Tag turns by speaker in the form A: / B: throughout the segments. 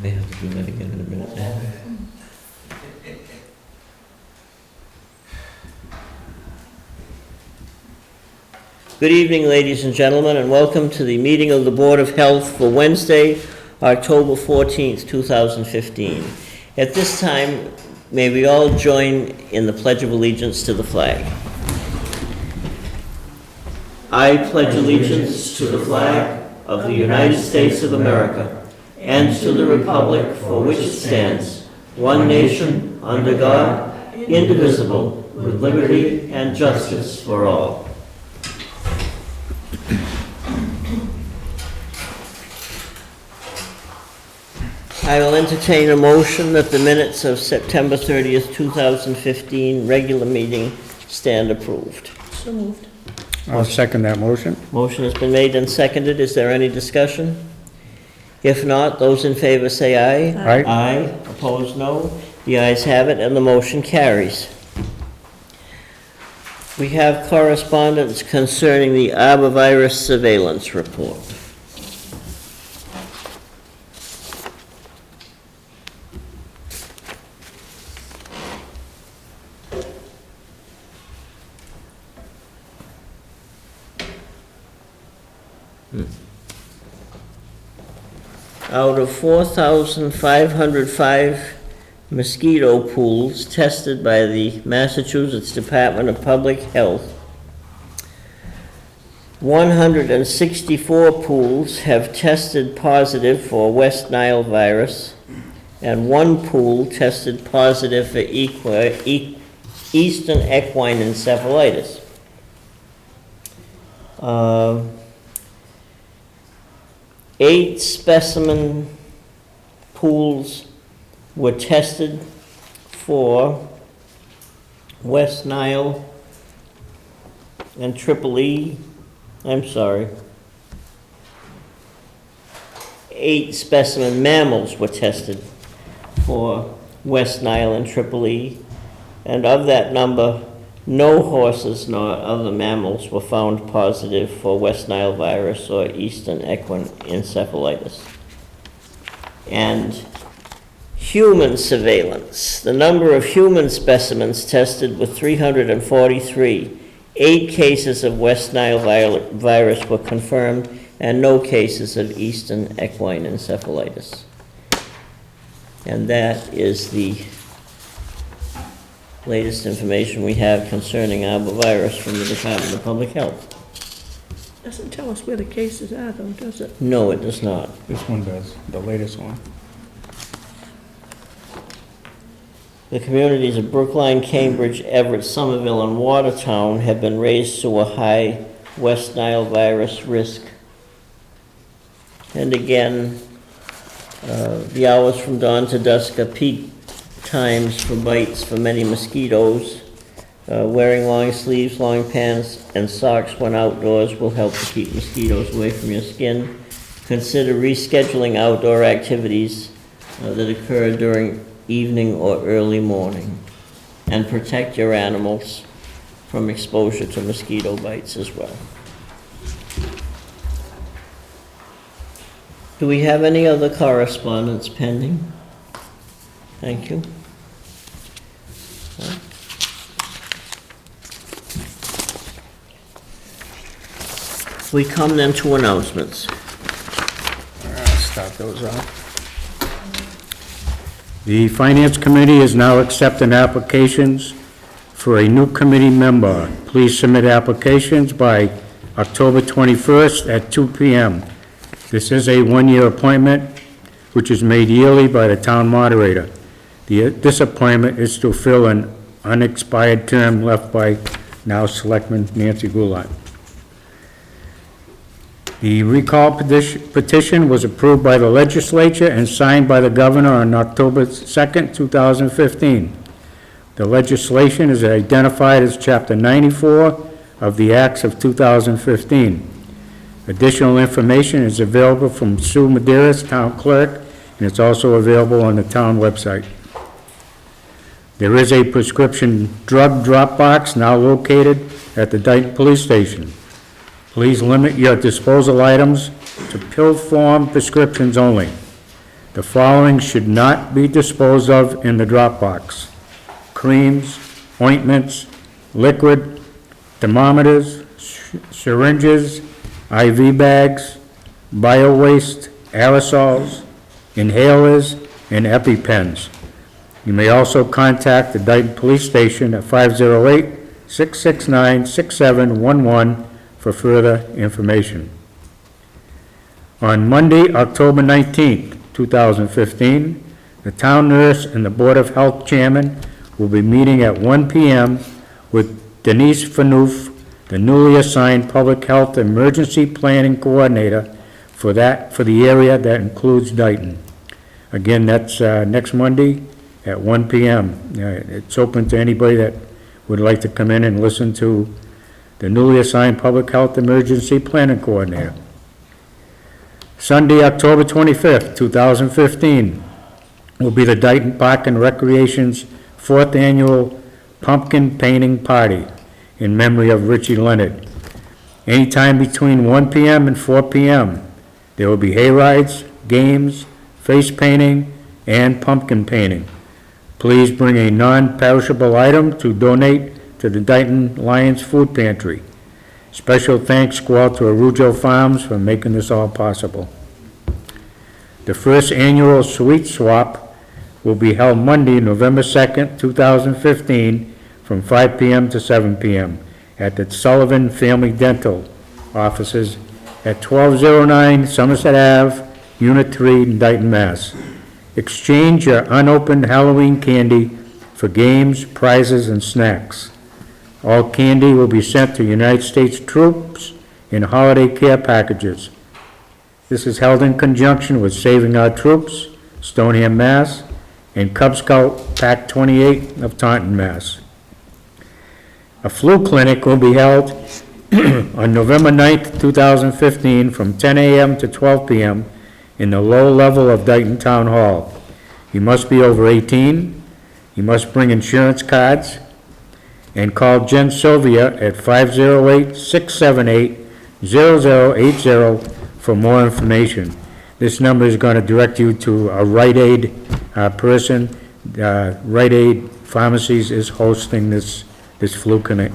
A: May have to do that again in a minute now. Good evening, ladies and gentlemen, and welcome to the meeting of the Board of Health for Wednesday, October 14th, 2015. At this time, may we all join in the Pledge of Allegiance to the flag. I pledge allegiance to the flag of the United States of America and to the republic for which it stands, one nation, under God, indivisible, with liberty and justice for all. I will entertain a motion that the minutes of September 30th, 2015 regular meeting stand approved.
B: So moved.
C: I'll second that motion.
A: Motion has been made and seconded. Is there any discussion? If not, those in favor say aye.
C: Aye.
A: Aye. Opposed, no. The ayes have it, and the motion carries. We have correspondence concerning the arbovirus surveillance report. Out of 4,505 mosquito pools tested by the Massachusetts Department of Public Health, 164 pools have tested positive for West Nile virus, and one pool tested positive for Eastern equine encephalitis. 8 specimen pools were tested for West Nile and Triple-E. I'm sorry. 8 specimen mammals were tested for West Nile and Triple-E, and of that number, no horses nor other mammals were found positive for West Nile virus or Eastern equine encephalitis. And human surveillance. The number of human specimens tested was 343. 8 cases of West Nile virus were confirmed, and no cases of Eastern equine encephalitis. And that is the latest information we have concerning arbovirus from the Department of Public Health.
B: Doesn't tell us where the cases are, though, does it?
A: No, it does not.
C: This one does, the latest one.
A: The communities of Brookline, Cambridge, Everett, Somerville, and Watertown have been raised to a high West Nile virus risk. And again, the hours from dawn to dusk are peak times for bites for many mosquitoes. Wearing long sleeves, long pants, and socks when outdoors will help to keep mosquitoes away from your skin. Consider rescheduling outdoor activities that occur during evening or early morning, and protect your animals from exposure to mosquito bites as well. Do we have any other correspondence pending? Thank you. We come then to announcements.
C: I'll start those off. The Finance Committee is now accepting applications for a new committee member. Please submit applications by October 21st at 2 p.m. This is a one-year appointment, which is made yearly by the town moderator. This appointment is to fill an unexpired term left by now Selectman Nancy Goulart. The recall petition was approved by the legislature and signed by the governor on October 2nd, 2015. The legislation is identified as Chapter 94 of the Acts of 2015. Additional information is available from Sue Medeiros, Town Clerk, and it's also available on the town website. There is a prescription drug drop box now located at the Dayton Police Station. Please limit your disposal items to pill form prescriptions only. The following should not be disposed of in the drop box: creams, ointments, liquid, thermometers, syringes, IV bags, bio-waste, aerosols, inhalers, and EpiPens. You may also contact the Dayton Police Station at 508-669-6711 for further information. On Monday, October 19th, 2015, the town nurse and the Board of Health chairman will be meeting at 1 p.m. with Denise Fanouf, the newly assigned Public Health Emergency Planning Coordinator for the area that includes Dayton. Again, that's next Monday at 1 p.m. It's open to anybody that would like to come in and listen to the newly assigned Public Health Emergency Planning Coordinator. Sunday, October 25th, 2015, will be the Dayton Park and Recreation's 4th Annual Pumpkin Painting Party in memory of Richie Leonard. Anytime between 1 p.m. and 4 p.m., there will be hay rides, games, face painting, and pumpkin painting. Please bring a non-perishable item to donate to the Dayton Lions Food Pantry. Special thanks go out to Arujo Farms for making this all possible. The first annual Sweet Swap will be held Monday, November 2nd, 2015, from 5 p.m. to 7 p.m. at the Sullivan Family Dental offices at 1209 Somerset Ave, Unit 3, in Dayton, Mass. Exchange your unopened Halloween candy for games, prizes, and snacks. All candy will be sent to United States troops in holiday care packages. This is held in conjunction with Saving Our Troops, Stoneham, Mass., and Cub Scout Pack 28 of Taunton, Mass. A flu clinic will be held on November 9th, 2015, from 10 a.m. to 12 p.m. in the low level of Dayton Town Hall. You must be over 18, you must bring insurance cards, and call Jen Sylvia at 508-678-0080 for more information. This number is going to direct you to a Rite Aid person. Rite Aid Pharmacies is hosting this flu clinic.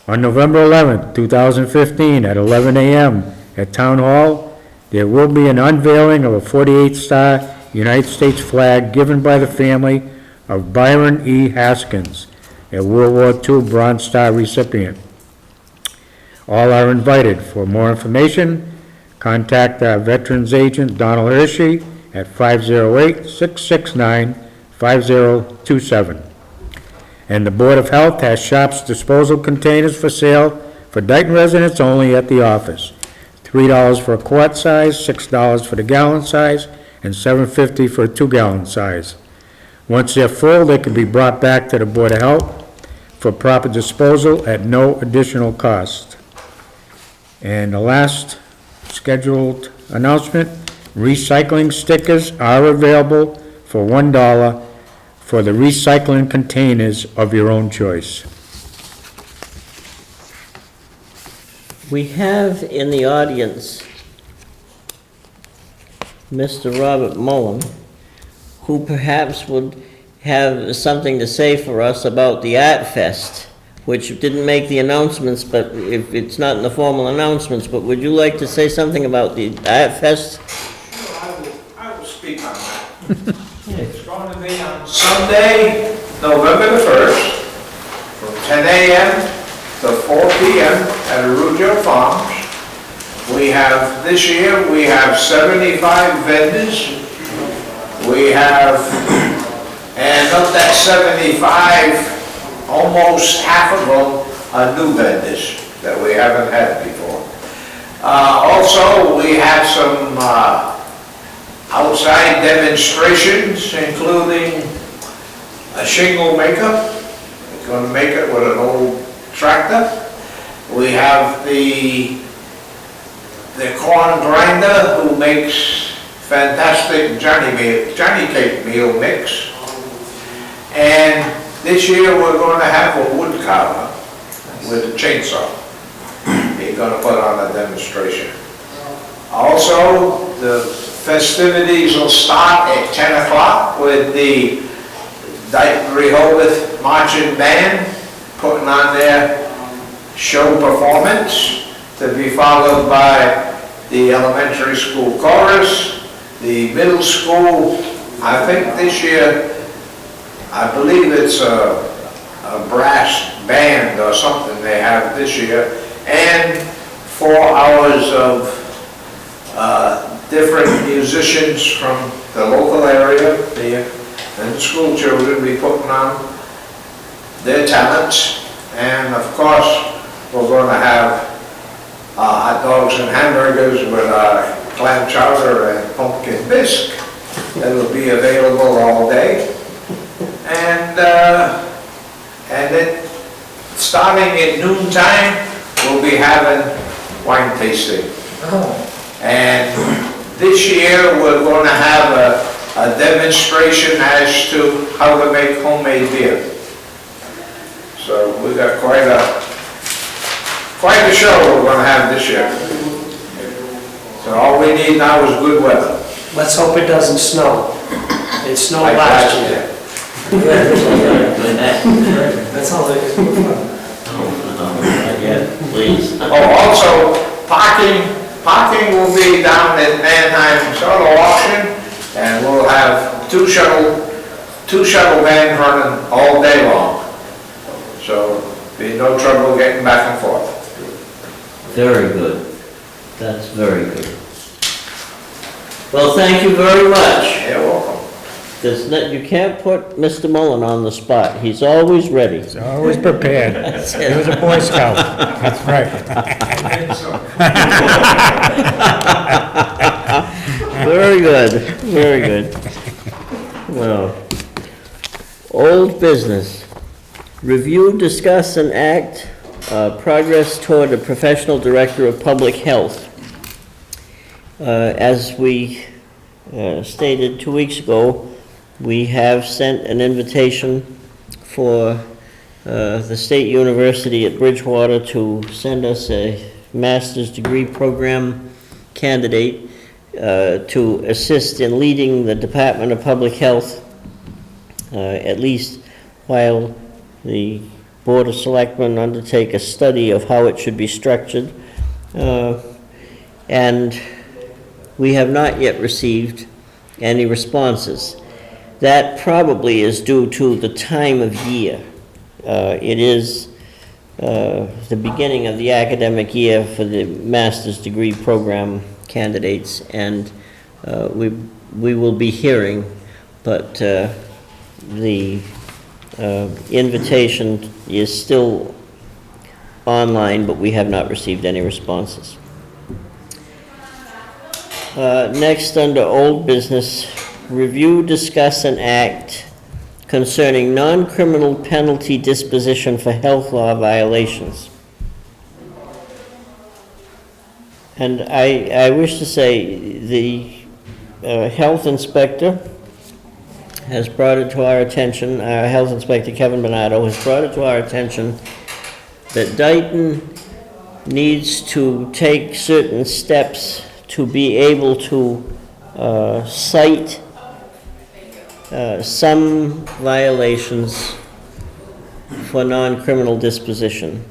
C: On November 11th, 2015, at 11 a.m. at Town Hall, there will be an unveiling of a 48-star United States flag given by the family of Byron E. Haskins, a World War II Bronze Star recipient. All are invited. For more information, contact our Veterans Agent, Donald Hershey, at 508-669-5027. And the Board of Health has Sharps disposal containers for sale for Dayton residents only at the office. $3 for a quart size, $6 for the gallon size, and $7.50 for a 2-gallon size. Once they're full, they can be brought back to the Board of Health for proper disposal at no additional cost. And the last scheduled announcement, recycling stickers are available for $1 for the recycling containers of your own choice.
A: We have in the audience Mr. Robert Mullen, who perhaps would have something to say for us about the Art Fest, which didn't make the announcements, but if it's not in the formal announcements, but would you like to say something about the Art Fest?
D: I will speak on that. It's going to be on Sunday, November the 1st, from 10 a.m. to 4 p.m. at Arujo Farms. This year, we have 75 vendors. And of that 75, almost half of them are new vendors that we haven't had before. Also, we have some outside demonstrations, including a shingle maker. We're going to make it with an old tractor. We have the corn grinder who makes fantastic Johnny cake meal mix. And this year we're going to have a wood carver with a chainsaw. He's going to put on a demonstration. Also, the festivities will start at 10 o'clock with the Dayton Rehoboth Marching Band putting on their show performance, to be followed by the elementary school chorus, the middle school. I think this year, I believe it's a brass band or something they have this year, and 4 hours of different musicians from the local area, and the school children be putting on their talents. And of course, we're going to have hot dogs and hamburgers with clam chowder and pumpkin bisque that will be available all day. And then starting at noontime, we'll be having wine tasting. And this year, we're going to have a demonstration as to how to make homemade beer. So we got quite a show we're going to have this year. So all we need now is good weather.
E: Let's hope it doesn't snow. It snowed
D: Like
E: last
D: last
E: year. That's all it is.
A: Please.
D: Oh, also, parking will be down at Manheim Auto Auction, and we'll have two shuttle vans running all day long. So, be no trouble getting back and forth.
A: Very good. That's very good. Well, thank you very much.
D: You're welcome.
A: You can't put Mr. Mullen on the spot. He's always ready.
C: He's always prepared. He was a Boy Scout. That's right.
A: Very good, very good. Well, old business. Review, discuss, and act progress toward a professional director of public health. As we stated 2 weeks ago, we have sent an invitation for the State University at Bridgewater to send us a master's degree program candidate to assist in leading the Department of Public Health, at least while the Board of Selectmen undertake a study of how it should be structured. And we have not yet received any responses. That probably is due to the time of year. It is the beginning of the academic year for the master's degree program candidates, and we will be hearing, but the invitation is still online, but we have not received any responses. Next, under old business, review, discuss, and act concerning non-criminal penalty disposition for health law violations. And I wish to say the health inspector has brought it to our attention, our health inspector Kevin Bernardo has brought it to our attention that Dayton needs to take certain steps to be able to cite some violations for non-criminal disposition.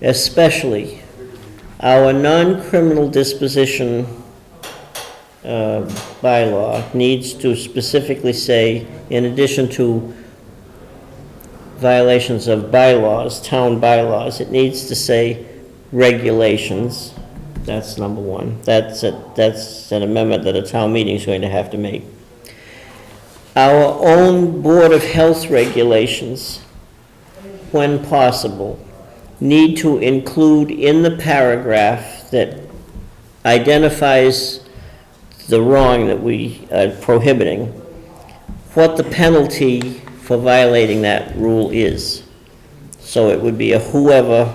A: Especially, our non-criminal disposition bylaw needs to specifically say, in addition to violations of bylaws, town bylaws, it needs to say regulations. That's number one. That's an amendment that a town meeting is going to have to make. Our own Board of Health regulations, when possible, need to include in the paragraph that identifies the wrong that we are prohibiting, what the penalty for violating that rule is. So it would be a whoever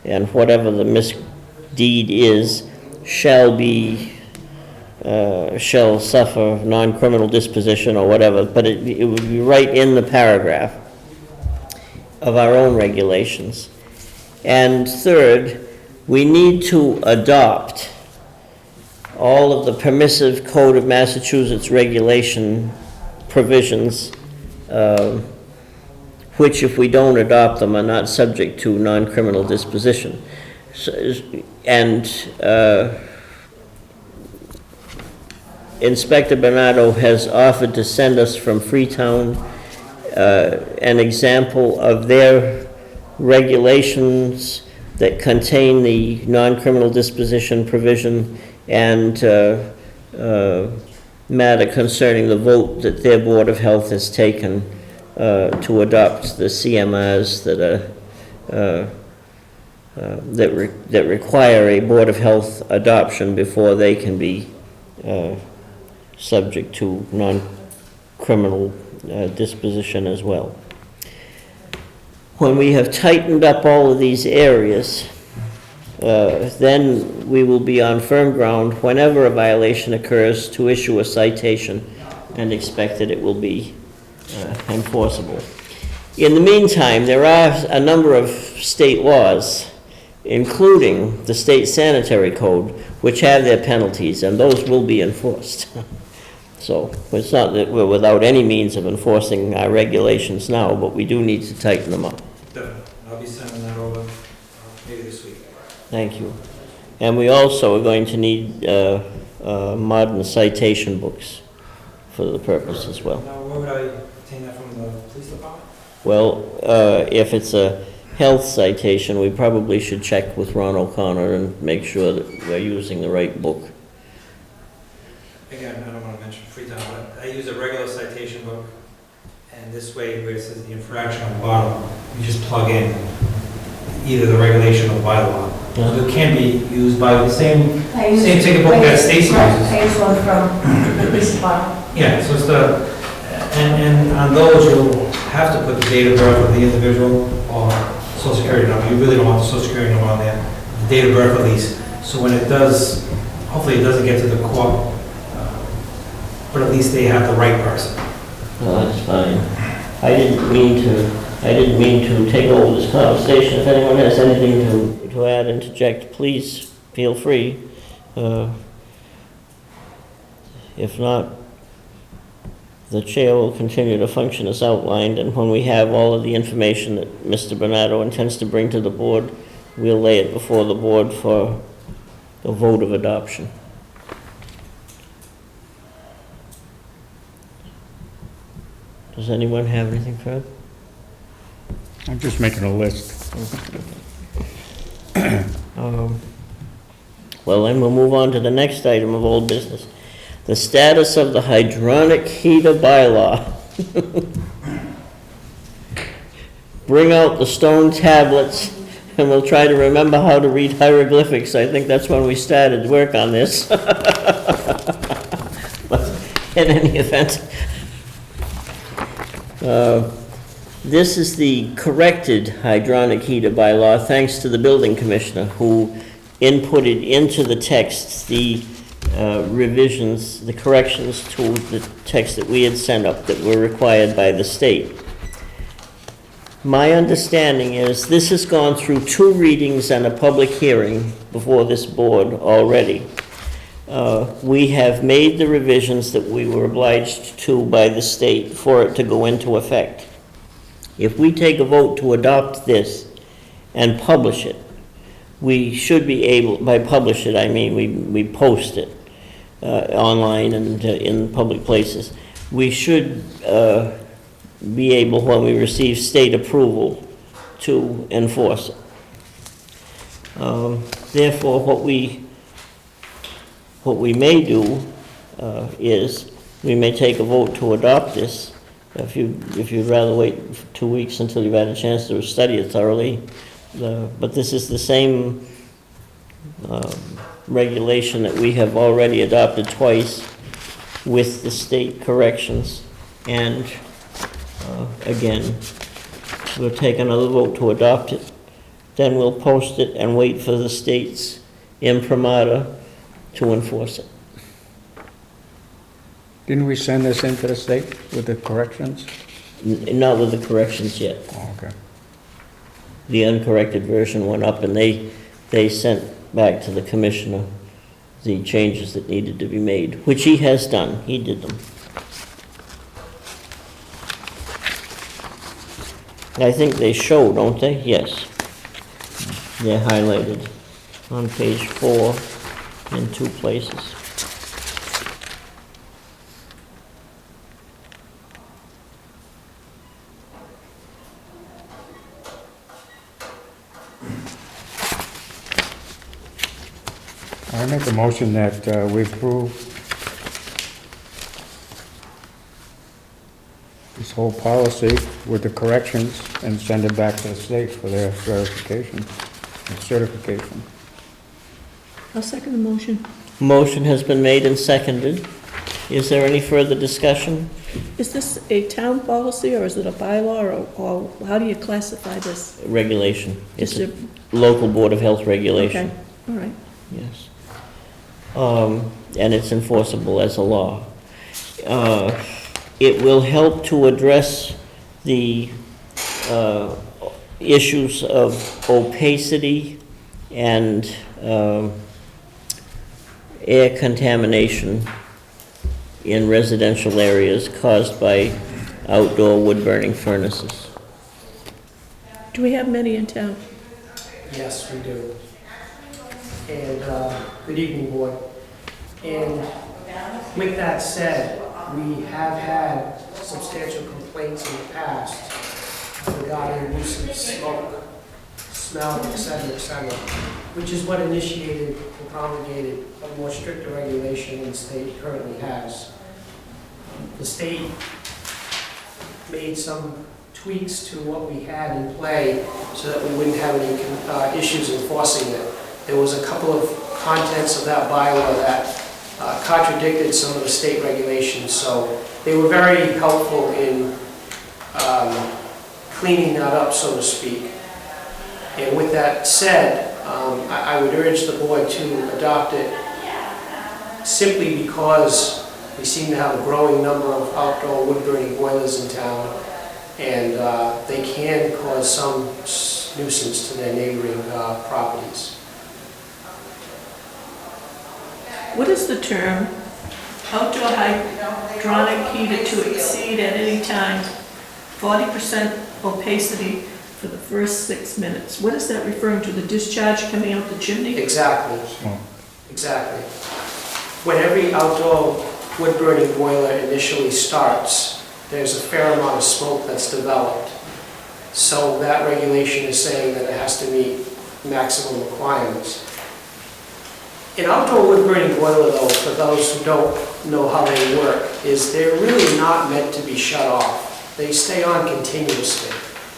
A: and whatever the misdeed is shall suffer non-criminal disposition or whatever, but it would be right in the paragraph of our own regulations. And third, we need to adopt all of the permissive Code of Massachusetts regulation provisions, which if we don't adopt them are not subject to non-criminal disposition. And Inspector Bernardo has offered to send us from Freetown an example of their regulations that contain the non-criminal disposition provision and matter concerning the vote that their Board of Health has taken to adopt the CMRs that require a Board of Health adoption before they can be subject to non-criminal disposition as well. When we have tightened up all of these areas, then we will be on firm ground whenever a violation occurs to issue a citation and expect that it will be enforceable. In the meantime, there are a number of state laws, including the state sanitary code, which have their penalties, and those will be enforced. So it's not that we're without any means of enforcing our regulations now, but we do need to tighten them up.
F: Definitely. I'll be sending that over maybe this week.
A: Thank you. And we also are going to need modern citation books for the purpose as well.
F: Now, where would I obtain that from, the police department?
A: Well, if it's a health citation, we probably should check with Ron O'Connor and make sure that we're using the right book.
F: Again, I don't want to mention Freetown, but I use a regular citation book, and this way, where it says the infraction on the bottom, you just plug in either the regulation or the bylaw. So it can be used by the same ticket book that Stacy uses.
G: I use one from the police department.
F: Yeah, so it's the, and on those, you'll have to put the date of birth of the individual or social security number. You really don't want the social security number on there, the date of birth at least. So when it does, hopefully it doesn't get to the court, but at least they have the right person.
A: No, that's fine. I didn't mean to take over this conversation. If anyone has anything to add, interject, please feel free. If not, the chair will continue to function as outlined, and when we have all of the information that Mr. Bernardo intends to bring to the board, we'll lay it before the board for a vote of adoption. Does anyone have anything further?
C: I'm just making a list.
A: Well, then we'll move on to the next item of old business. The status of the hydronic heater bylaw. Bring out the stone tablets and we'll try to remember how to read hieroglyphics. I think that's when we started work on this. But in any event, this is the corrected hydronic heater bylaw, thanks to the building commissioner, who inputted into the text the revisions, the corrections to the text that we had sent up that were required by the state. My understanding is this has gone through 2 readings and a public hearing before this board already. We have made the revisions that we were obliged to by the state for it to go into effect. If we take a vote to adopt this and publish it, we should be able, by publish it, I mean we post it online and in public places. We should be able, when we receive state approval, to enforce it. Therefore, what we may do is we may take a vote to adopt this. If you'd rather wait 2 weeks until you've had a chance to study it thoroughly. But this is the same regulation that we have already adopted twice with the state corrections. And again, we'll take another vote to adopt it. Then we'll post it and wait for the state's imprimatur to enforce it.
C: Didn't we send this into the state with the corrections?
A: Not with the corrections yet.
C: Oh, okay.
A: The uncorrected version went up and they sent back to the commissioner the changes that needed to be made, which he has done. He did them. I think they show, don't they? Yes. They're highlighted on page 4 in 2 places.
C: I make a motion that we approve this whole policy with the corrections and send it back to the state for their verification and certification.
B: I'll second the motion.
A: Motion has been made and seconded. Is there any further discussion?
B: Is this a town policy, or is it a bylaw, or how do you classify this?
A: Regulation. It's
B: Just
A: a local Board of Health regulation.
B: Okay, all right.
A: Yes. And it's enforceable as a law. It will help to address the issues of opacity and air contamination in residential areas caused by outdoor wood-burning furnaces.
B: Do we have many in town?
E: Yes, we do. And, good evening, board. And with that said, we have had substantial complaints in the past regarding nuisance smoke, smell, et cetera, which is what initiated and promulgated a more stricter regulation than the state currently has. The state made some tweaks to what we had in play so that we wouldn't have any issues enforcing it. There was a couple of contents of that bylaw that contradicted some of the state regulations, so they were very helpful in cleaning that up, so to speak. And with that said, I would urge the board to adopt it simply because we seem to have a growing number of outdoor wood-burning boilers in town, and they can cause some nuisance to their neighboring properties.
B: What is the term outdoor hydronic heater to exceed at any time 40% opacity for the first 6 minutes? What is that referring to, the discharge coming out the chimney?
E: Exactly,
C: Smoke.
E: exactly. When every outdoor wood-burning boiler initially starts, there's a fair amount of smoke that's developed. So that regulation is saying that it has to meet maximum requirements. An outdoor wood-burning boiler, though, for those who don't know how they work, is they're really not meant to be shut off. They stay on continuously.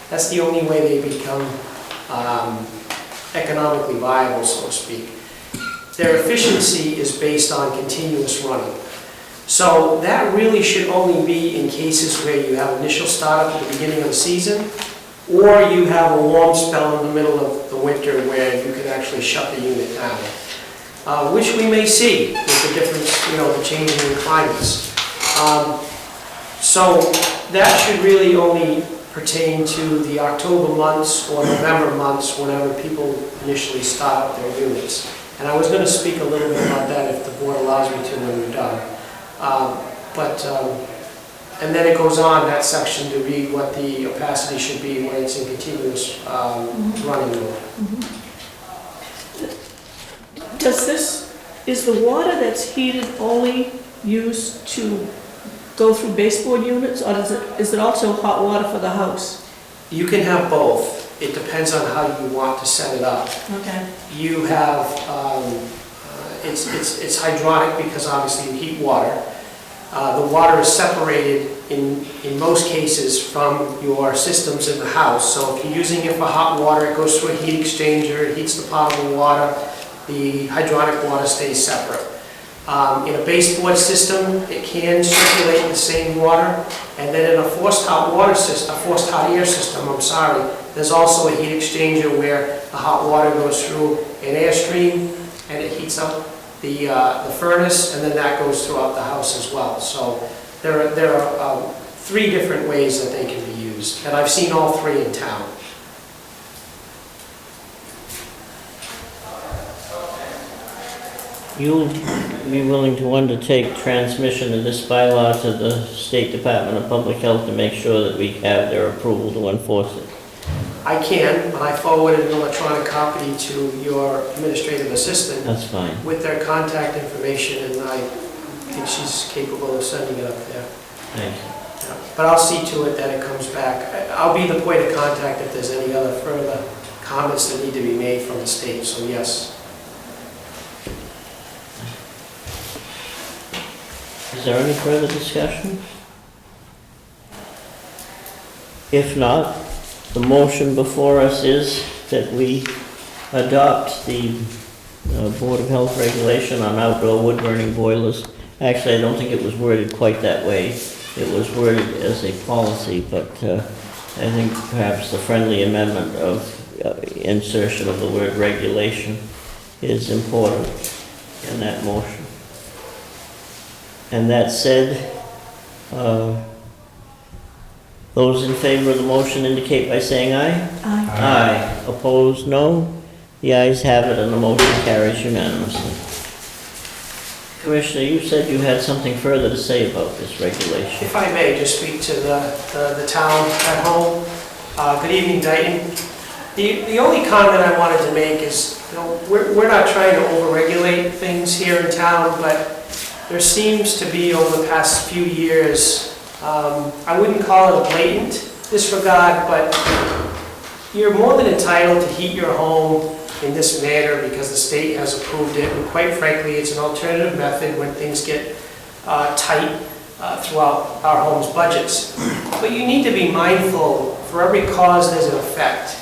E: That's the only way they become economically viable, so to speak. Their efficiency is based on continuous running. So that really should only be in cases where you have initial startup at the beginning of the season, or you have a warm spell in the middle of the winter where you can actually shut the unit down. Which we may see with the difference, the changing in climates. So that should really only pertain to the October months or November months whenever people initially start up their units. And I was going to speak a little bit about that if the board allows me to when we're done. And then it goes on, that section, to read what the opacity should be when it's in continuous running mode.
B: Is the water that's heated only used to go through baseboard units, or is it also hot water for the house?
E: You can have both. It depends on how you want to set it up.
B: Okay.
E: You have, it's hydronic because obviously you heat water. The water is separated in most cases from your systems in the house. So if you're using it for hot water, it goes through a heat exchanger, it heats the potable water. The hydronic water stays separate. In a baseboard system, it can circulate the same water, and then in a forced hot water system, a forced hot air system, there's also a heat exchanger where the hot water goes through an airstream and it heats up the furnace, and then that goes throughout the house as well. So there are 3 different ways that they can be used, and I've seen all 3 in town.
A: You'll be willing to undertake transmission of this bylaw to the State Department of Public Health to make sure that we have their approval to enforce it?
E: I can, but I forwarded an electronic copy to your administrative assistant
A: That's fine.
E: with their contact information, and I think she's capable of sending it up there.
A: Thank you.
E: Yeah. But I'll see to it that it comes back. I'll be the point of contact if there's any other further comments that need to be made from the state, so yes.
A: Is there any further discussion? If not, the motion before us is that we adopt the Board of Health regulation on outdoor wood-burning boilers. Actually, I don't think it was worded quite that way. It was worded as a policy, but I think perhaps the friendly amendment of insertion of the word regulation is important in that motion. And that said, those in favor of the motion indicate by saying aye.
B: Aye.
A: Aye. Opposed, no. The ayes have it and the motion carries unanimously. Commissioner, you said you had something further to say about this regulation.
E: If I may, just speak to the town at home. Good evening, Dayton. The only comment I wanted to make is, you know, we're not trying to overregulate things here in town, but there seems to be over the past few years, I wouldn't call it a blatant disregard, but you're more than entitled to heat your home in this manner because the state has approved it, and quite frankly, it's an alternative method when things get tight throughout our home's budgets. But you need to be mindful, for every cause there's an effect,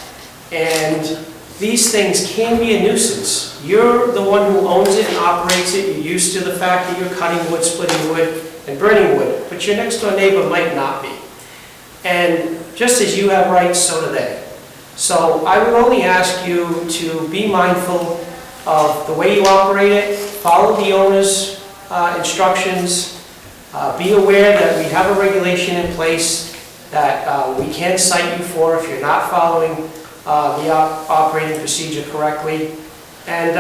E: and these things can be a nuisance. You're the one who owns it and operates it, you're used to the fact that you're cutting wood, splitting wood, and burning wood, but your next door neighbor might not be. And just as you have rights, so do they. So I would only ask you to be mindful of the way you operate it, follow the owner's instructions, be aware that we have a regulation in place that we can cite you for if you're not following the operating procedure correctly, and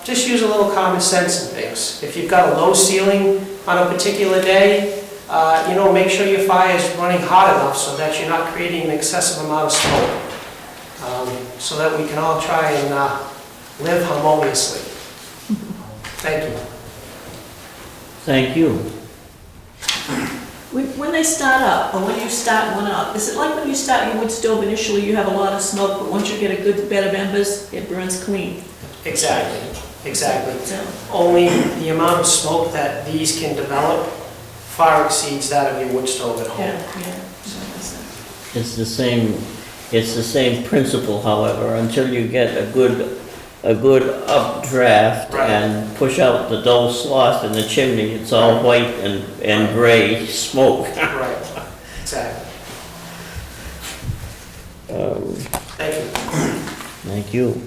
E: just use a little common sense in things. If you've got a low ceiling on a particular day, you know, make sure your fire is running hot enough so that you're not creating an excessive amount of smoke, so that we can all try and live harmoniously. Thank you.
A: Thank you.
B: When they start up, or when you start one up, is it like when you start your wood stove initially, you have a lot of smoke, but once you get a good bed of embers, it burns clean?
E: Exactly, exactly.
B: So,
E: Only the amount of smoke that these can develop far exceeds that of your wood stove at home.
B: yeah. So that's it.
A: It's the same principle, however, until you get a good updraft
E: Right.
A: and push out the dull sloth in the chimney, it's all white and gray smoke.
E: Right, exactly. Thank you.
A: Thank you.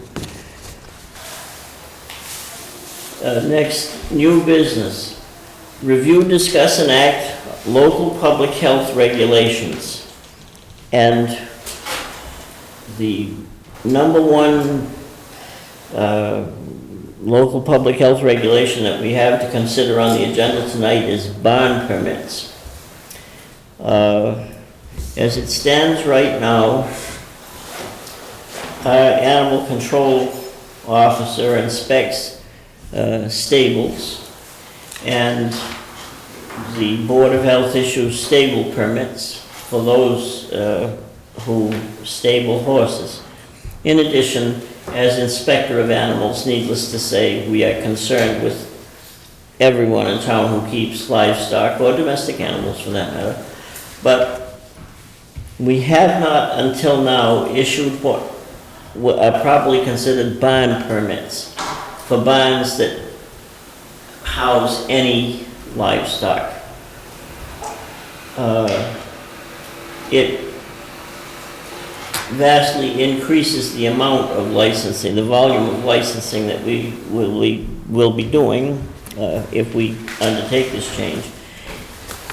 A: Next, new business. Review, discuss, and act local public health regulations. And the number one local public health regulation that we have to consider on the agenda tonight is barn permits. As it stands right now, our animal control officer inspects stables, and the Board of Health issues stable permits for those who stable horses. In addition, as inspector of animals, needless to say, we are concerned with everyone in town who keeps livestock, or domestic animals for that matter. But we have not until now issued what are probably considered barn permits for barns that house any livestock. It vastly increases the amount of licensing, the volume of licensing that we will be doing if we undertake this change.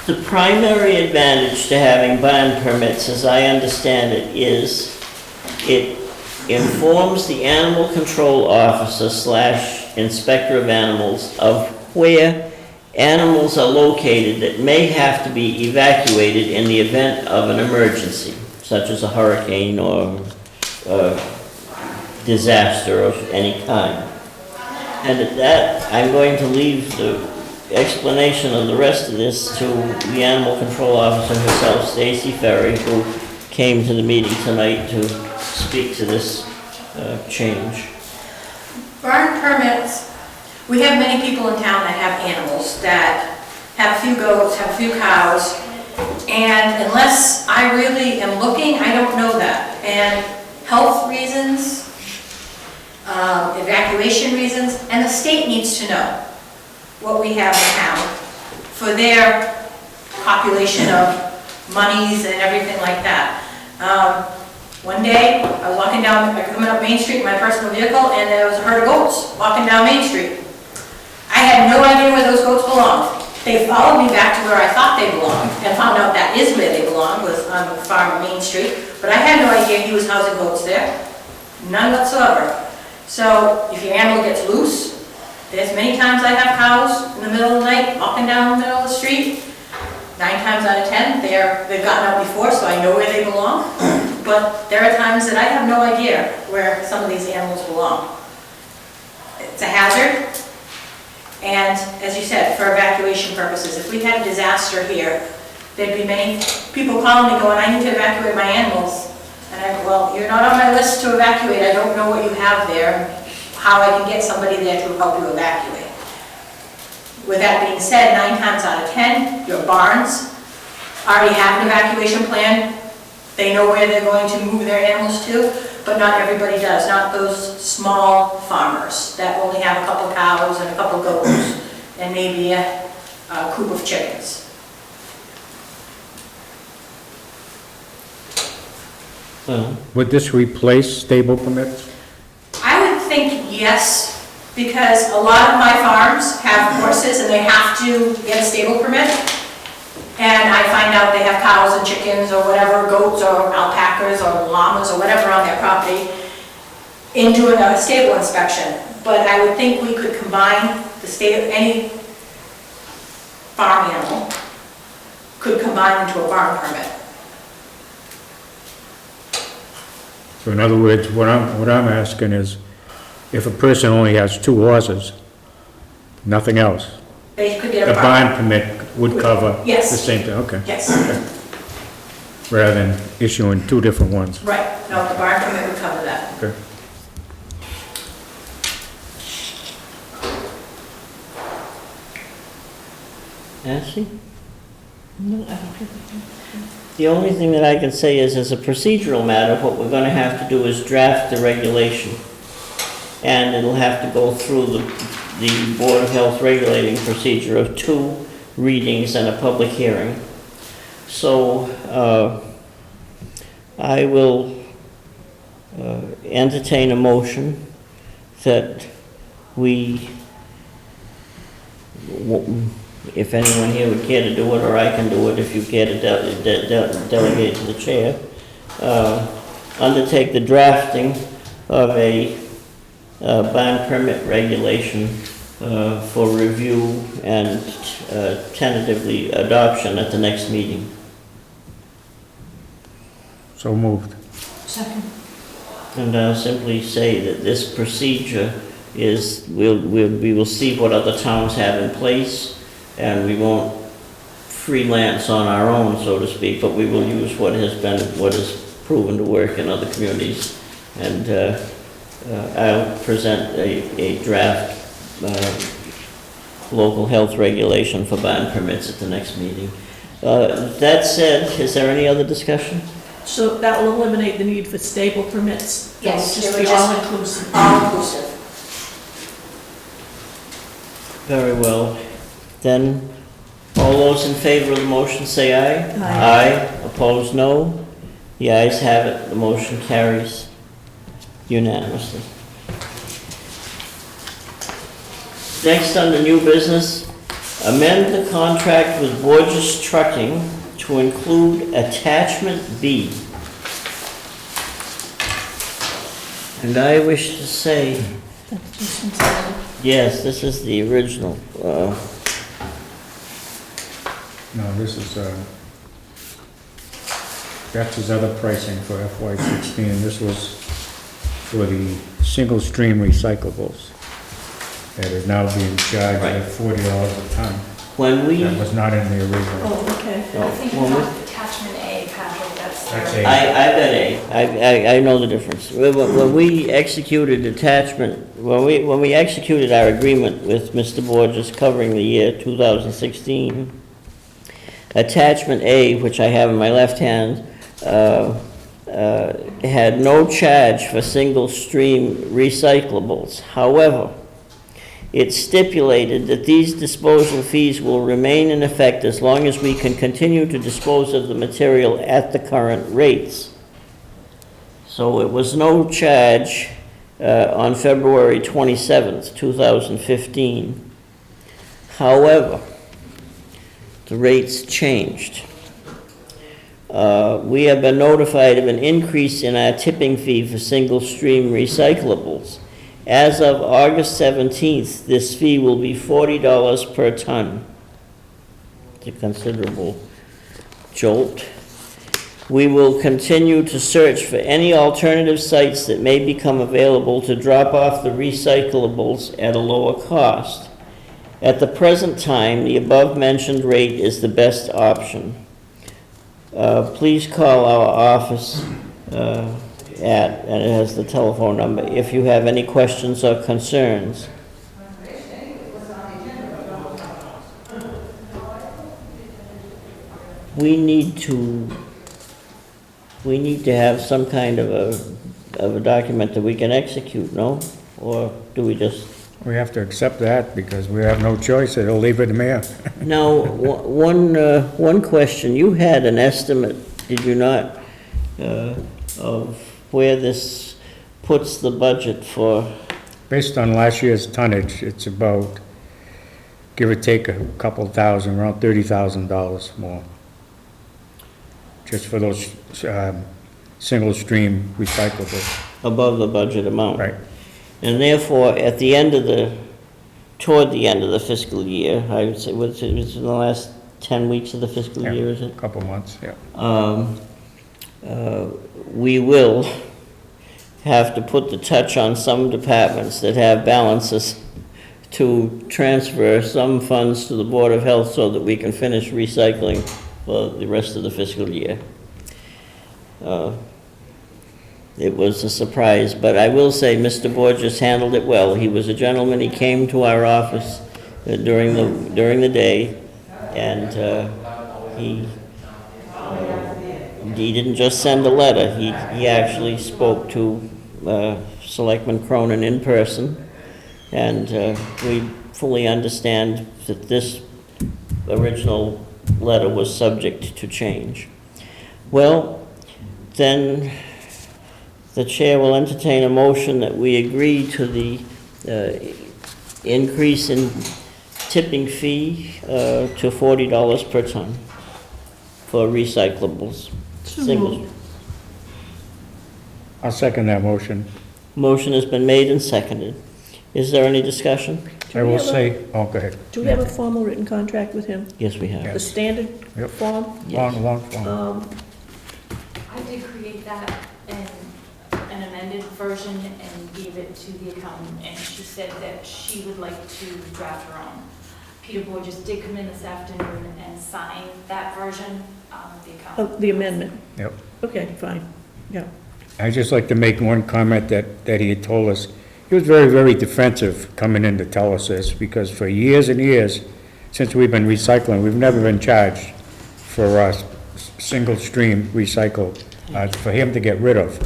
A: The primary advantage to having barn permits, as I understand it, is it informs the animal control officer / inspector of animals of where animals are located that may have to be evacuated in the event of an emergency, such as a hurricane or disaster of any kind. And at that, I'm going to leave the explanation of the rest of this to the animal control officer herself, Stacy Ferry, who came to the meeting tonight to speak to this change.
H: Barn permits, we have many people in town that have animals, that have a few goats, have a few cows, and unless I really am looking, I don't know that. And health reasons, evacuation reasons, and the state needs to know what we have in town for their population of monies and everything like that. One day, I was walking down, coming up Main Street in my personal vehicle, and there was a herd of goats walking down Main Street. I had no idea where those goats belonged. They followed me back to where I thought they belonged, and found out that is where they belong, was on the farm Main Street, but I had no idea he was housing goats there. None whatsoever. So, if your animal gets loose, there's many times I have cows in the middle of the night, walking down the middle of the street. 9 times out of 10, they've gotten out before, so I know where they belong. But there are times that I have no idea where some of these animals belong. It's a hazard, and as you said, for evacuation purposes, if we had a disaster here, there'd be many people calling me going, I need to evacuate my animals. And I go, well, you're not on my list to evacuate, I don't know what you have there, how I can get somebody there to help you evacuate. With that being said, 9 times out of 10, your barns already have an evacuation plan. They know where they're going to move their animals to, but not everybody does. Not those small farmers that only have a couple cows and a couple goats and maybe a coop of chickens.
C: Would this replace stable permits?
H: I would think yes, because a lot of my farms have horses and they have to get a stable permit. And I find out they have cows and chickens or whatever, goats or alpacas or llamas or whatever on their property in doing a stable inspection. But I would think we could combine the state, any farm animal could combine into a barn permit.
C: So in other words, what I'm asking is, if a person only has 2 horses, nothing else,
H: They could get
C: the
H: a barn.
C: barn permit would cover the
H: Yes.
C: same thing, okay.
H: Yes,
C: Rather than issuing 2 different ones.
H: right. No, the barn permit would cover that.
C: Okay.
A: Nancy? The only thing that I can say is, as a procedural matter, what we're gonna have to do is draft the regulation. And it'll have to go through the Board of Health regulating procedure of 2 readings and a public hearing. So, I will entertain a motion that we, if anyone here would care to do it, or I can do it if you care to delegate to the chair, undertake the drafting of a barn permit regulation for review and tentatively adoption at the next meeting.
C: So moved.
G: Second.
A: And I'll simply say that this procedure is, we will see what other towns have in place, and we won't freelance on our own, so to speak, but we will use what is proven to work in other communities. And I'll present a draft local health regulation for barn permits at the next meeting. That said, is there any other discussion?
B: So that will eliminate the need for stable permits?
H: Yes,
B: It'll
H: it
B: just
H: would
B: be
H: just-
B: all-inclusive?
H: All inclusive.
A: Very well. Then, all those in favor of the motion say aye.
B: Aye.
A: Opposed, no. The ayes have it, the motion carries unanimously. Next, under new business, amend the contract with Borges Trucking to include attachment B. And I wish to say,
B: That's just inside.
A: Yes, this is the original.
C: No, this is, that's his other pricing for FY16. This was for the single stream recyclables that is now being charged
A: Right.
C: at $40 a ton.
A: When we,
C: That was not in the original.
B: Oh, okay.
G: I think
A: When
G: it's
A: we-
G: on attachment A, Patrick, that's.
C: That's
G: their-
C: A.
A: I got A. I know the difference. When we executed when we executed our agreement with Mr. Borges covering the year 2016, attachment A, which I have in my left hand, had no charge for single stream recyclables. However, it stipulated that these disposal fees will remain in effect as long as we can continue to dispose of the material at the current rates. So it was no charge on February 27th, 2015. However, the rates changed. We have been notified of an increase in our tipping fee for single-stream recyclables. As of August 17th, this fee will be $40 per ton. It's a considerable jolt. We will continue to search for any alternative sites that may become available to drop off the recyclables at a lower cost. At the present time, the above-mentioned rate is the best option. Please call our office and it has the telephone number, if you have any questions or concerns. We need to have some kind of a document that we can execute, no? Or do we just?
C: We have to accept that because we have no choice. It'll leave it to mayor.
A: Now, one question, you had an estimate, did you not, of where this puts the budget for?
C: Based on last year's tonnage, it's about, give or take a couple thousand, around $30,000 more. Just for those single stream recyclables.
A: Above the budget amount?
C: Right.
A: And therefore, at the end of toward the end of the fiscal year, I would say, what's it, it's in the last 10 weeks of the fiscal
C: Yeah.
A: year, is it?
C: Couple months, yeah.
A: We will have to put the touch on some departments that have balances to transfer some funds to the Board of Health so that we can finish recycling for the rest of the fiscal year. It was a surprise, but I will say Mr. Borges handled it well. He was a gentleman. He came to our office during the day, and he didn't just send a letter. He actually spoke to Selectman Cronin in person, and we fully understand that this original letter was subject to change. Well, then the chair will entertain a motion that we agree to the increase in tipping fee to $40 per ton for recyclables. Singles.
C: I'll second that motion.
A: Motion has been made and seconded. Is there any discussion?
C: I will say, oh, go ahead.
B: Do we have a formal written contract with him?
A: Yes, we have.
B: The standard
C: Yep.
B: form?
C: Long form.
G: I did create that in an amended version and gave it to the accountant, and she said that she would like to draft her own. Peter Borges did come in this afternoon and sign that version, the accountant.
B: Oh, the amendment?
C: Yep.
B: Okay, fine, yeah.
C: I'd just like to make one comment that he had told us. He was very, very defensive coming in to tell us this, because for years and years, since we've been recycling, we've never been charged for single stream recycle, for him to get rid of.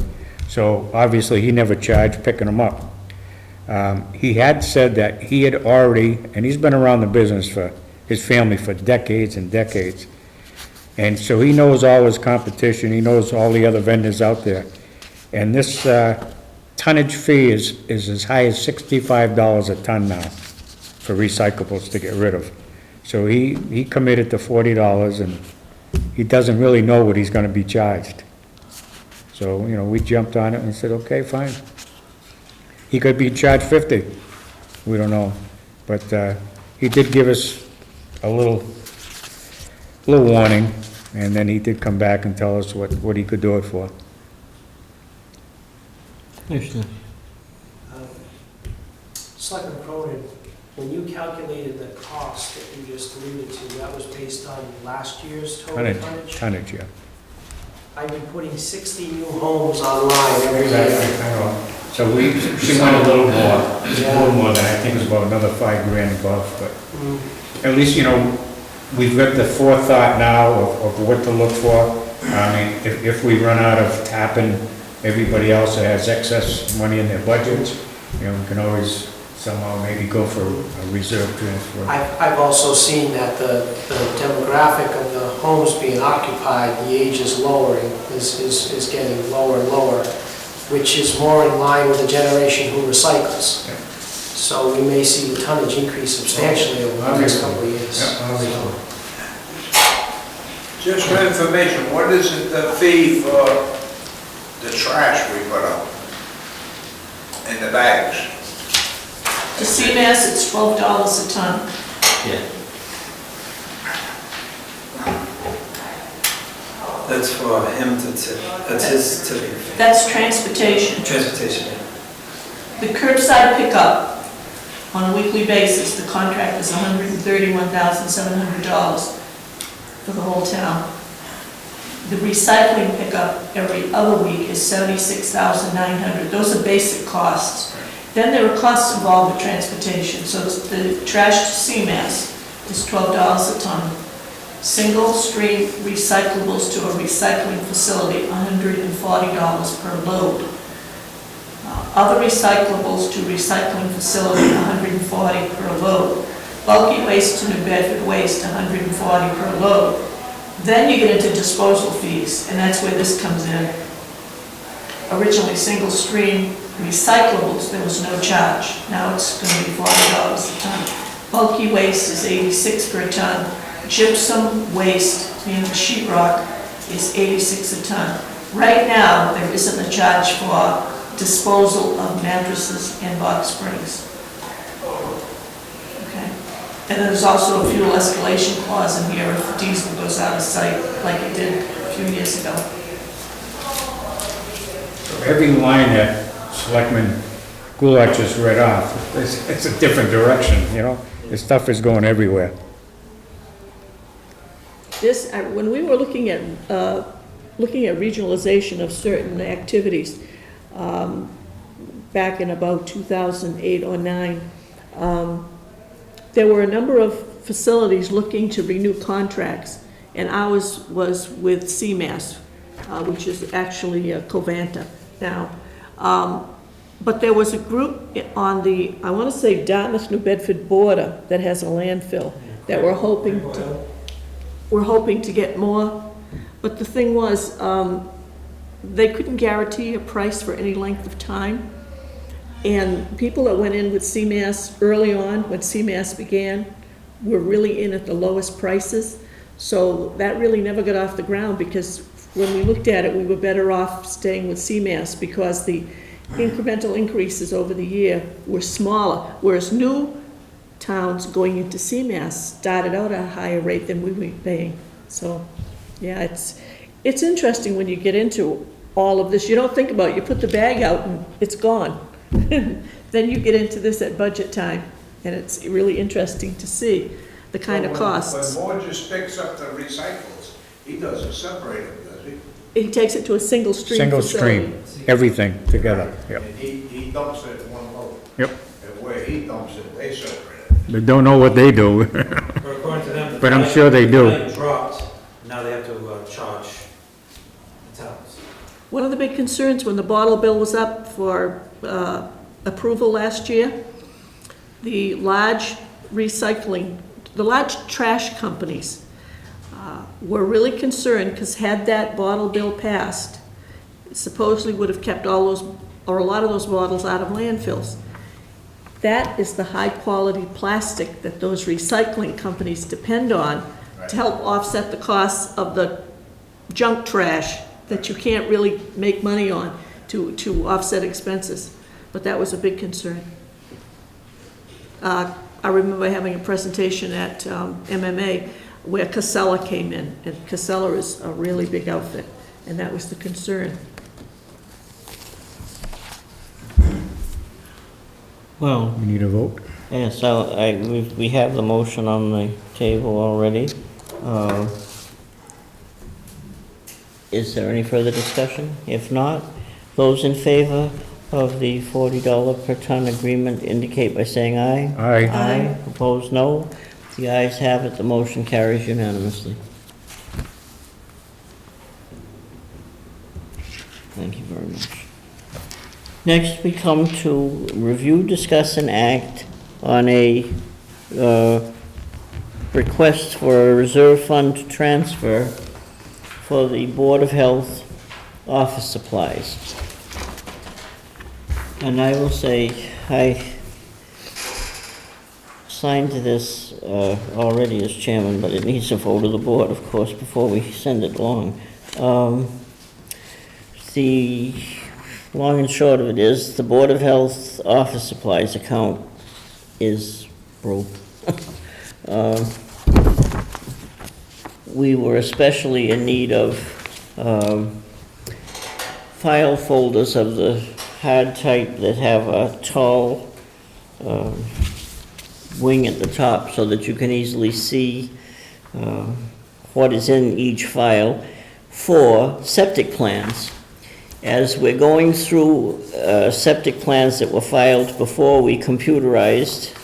C: So obviously, he never charged picking them up. He had said that he had already, and he's been around the business for his family for decades and decades. And so he knows all his competition, he knows all the other vendors out there. And this tonnage fee is as high as $65 a ton now for recyclables to get rid of. So he committed to $40, and he doesn't really know what he's gonna be charged. So, you know, we jumped on it and said, okay, fine. He could be charged 50. We don't know. But he did give us a little warning, and then he did come back and tell us what he could do it for.
E: Selectman Cronin, when you calculated the cost that you just alluded to, that was based on last year's total tonnage?
C: Tonnage, yeah.
E: I've been putting 60 new homes online every year.
C: So she went a little more than, I think it was about another $5,000 above, but at least, we've got the forethought now of what to look for. I mean, if we run out of tapping everybody else that has excess money in their budgets, we can always somehow maybe go for a reserve transfer.
E: I've also seen that the demographic of the homes being occupied, the age is lowering, is getting lower and lower, which is more in line with the generation who recycles.
C: Yeah.
E: So we may see the tonnage increase substantially over the next couple of years.
D: Just for information, what is it, the fee for the trash we put out in the bags?
B: To CMAS, it's $12 a ton.
A: Yeah.
I: That's for him to tip, that's his tipping fee.
B: That's transportation.
I: Transportation, yeah.
B: The curbside pickup on a weekly basis, the contract is $131,700 for the whole town. The recycling pickup every other week is $76,900. Those are basic costs. Then there are costs involved with transportation. So the trash to CMAS is $12 a ton. Single stream recyclables to a recycling facility, $140 per load. Other recyclables to recycling facility, $140 per load. Bulky waste to New Bedford waste, $140 per load. Then you get into disposal fees, and that's where this comes in. Originally, single stream recyclables, there was no charge. Now it's going to be $40 a ton. Bulky waste is $86 per ton. Gypsum waste, meaning sheetrock, is $86 a ton. Right now, there isn't a charge for disposal of mattresses and box springs. Okay. And there's also a fuel escalation clause in here if diesel goes out of sight, like it did a few years ago.
C: Every line that Selectman Goulart just read off, it's a different direction, This stuff is going everywhere.
B: This, when we were looking at regionalization of certain activities, back in about 2008 or 9, there were a number of facilities looking to renew contracts, and ours was with CMAS, which is actually Covanta now. But there was a group on the, I want to say Dartmouth-New Bedford border that has a landfill that we're hoping to get more. But the thing was, they couldn't guarantee a price for any length of time. And people that went in with CMAS early on, when CMAS began, were really in at the lowest prices. So that really never got off the ground, because when we looked at it, we were better off staying with CMAS because the incremental increases over the year were smaller, whereas new towns going into CMAS started out at a higher rate than we were paying. So, yeah, it's interesting when you get into all of this. You don't think about it. You put the bag out and it's gone. Then you get into this at budget time, and it's really interesting to see the kind of costs.
D: When Moore just picks up the recycles, he doesn't separate them, does he?
B: He takes it to a single stream
C: Single
B: facility.
C: stream, everything together, yep.
D: And he dumps it in one load.
C: Yep.
D: And where he dumps it, they separate it.
C: They don't know what they do.
F: But according to them, the
C: But I'm
F: value-
C: sure they do.
F: the value dropped, now they have to charge the towns.
B: One of the big concerns when the bottle bill was up for approval last year, the large trash companies were really concerned, because had that bottle bill passed, it supposedly would have kept all those, or a lot of those bottles out of landfills. That is the high-quality plastic that those recycling companies depend on to help offset the costs of the junk trash that you can't really make money on to offset expenses. But that was a big concern. I remember having a presentation at MMA where Casella came in, and Casella is a really big outfit, and that was the concern.
A: Well,
C: We need a vote?
A: yeah, so we have the motion on the table already. Is there any further discussion? If not, those in favor of the $40 per ton agreement indicate by saying aye.
C: Aye.
A: Aye. Opposed, no. The ayes have it, the motion carries unanimously. Thank you very much. Next, we come to review, discuss, and act on a request for a reserve fund transfer for the Board of Health office supplies. And I will say, I signed to this already as chairman, but it needs a vote of the board, of course, before we send it along. The long and short of it is, the Board of Health office supplies account is broke. We were especially in need of file folders of the hard type that have a tall wing at the top so that you can easily see what is in each file for septic plans. As we're going through septic plans that were filed before we computerized,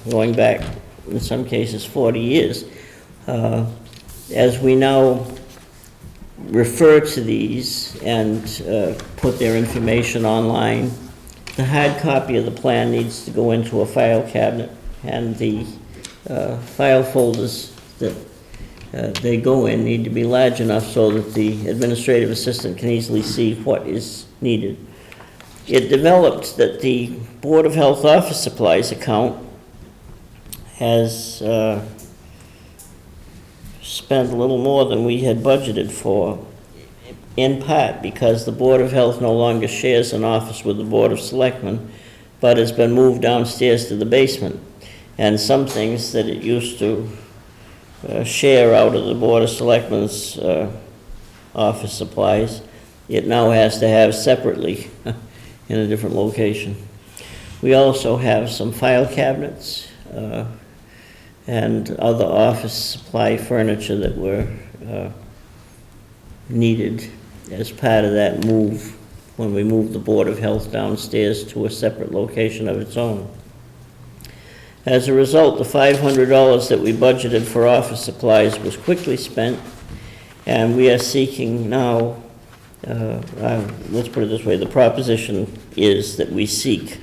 A: going back in some cases 40 years, as we now refer to these and put their information online, the hard copy of the plan needs to go into a file cabinet, and the file folders that they go in need to be large enough so that the administrative assistant can easily see what is needed. It developed that the Board of Health office supplies account has spent a little more than we had budgeted for, in part because the Board of Health no longer shares an office with the Board of Selectmen, but has been moved downstairs to the basement. And some things that it used to share out of the Board of Selectmen's office supplies, it now has to have separately in a different location. We also have some file cabinets and other office supply furniture that were needed as part of that move when we moved the Board of Health downstairs to a separate location of its own. As a result, the $500 that we budgeted for office supplies was quickly spent, and we are seeking now, let's put it this way, the proposition is that we seek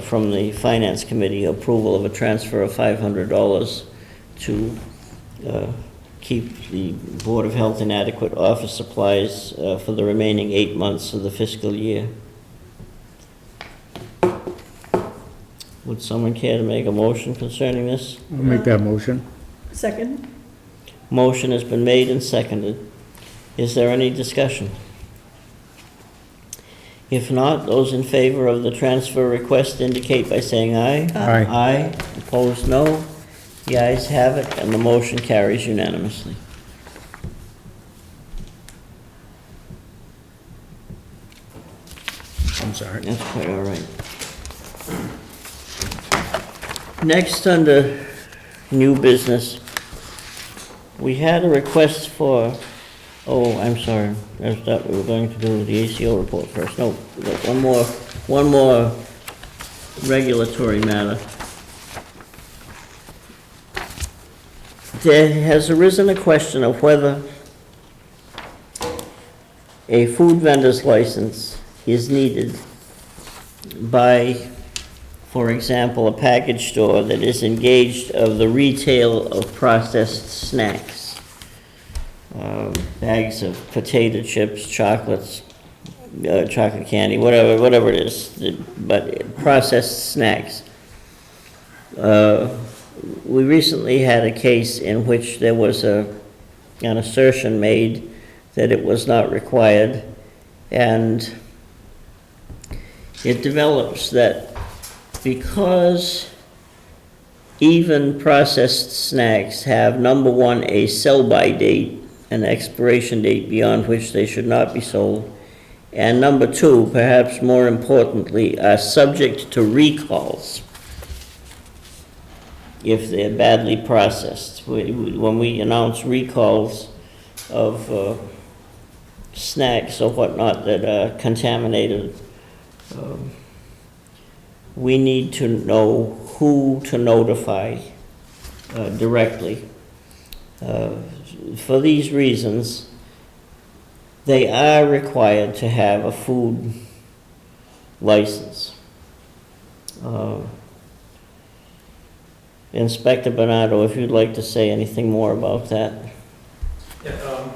A: from the Finance Committee approval of a transfer of $500 to keep the Board of Health in adequate office supplies for the remaining 8 months of the fiscal year. Would someone care to make a motion concerning this?
C: I'll make that motion.
B: Second?
A: Motion has been made and seconded. Is there any discussion? If not, those in favor of the transfer request indicate by saying aye.
C: Aye.
A: Aye. Opposed, no. The ayes have it, and the motion carries unanimously.
C: I'm sorry.
A: That's quite all right. Next, under new business, we had a request for, oh, I'm sorry, I thought we were going to do the ACO report first. No, we got one more regulatory matter. There has arisen a question of whether a food vendor's license is needed by, for example, a package store that is engaged of the retail of processed snacks. Bags of potato chips, chocolates, chocolate candy, whatever it is, but processed snacks. We recently had a case in which there was an assertion made that it was not required, and it develops that because even processed snacks have, number one, a sell-by date, an expiration date beyond which they should not be sold, and number two, perhaps more importantly, are subject to recalls if they're badly processed. When we announce recalls of snacks or whatnot that are contaminated, we need to know who to notify directly. For these reasons, they are required to have a food license. Inspector Bernardo, if you'd like to say anything more about that.
F: Yeah,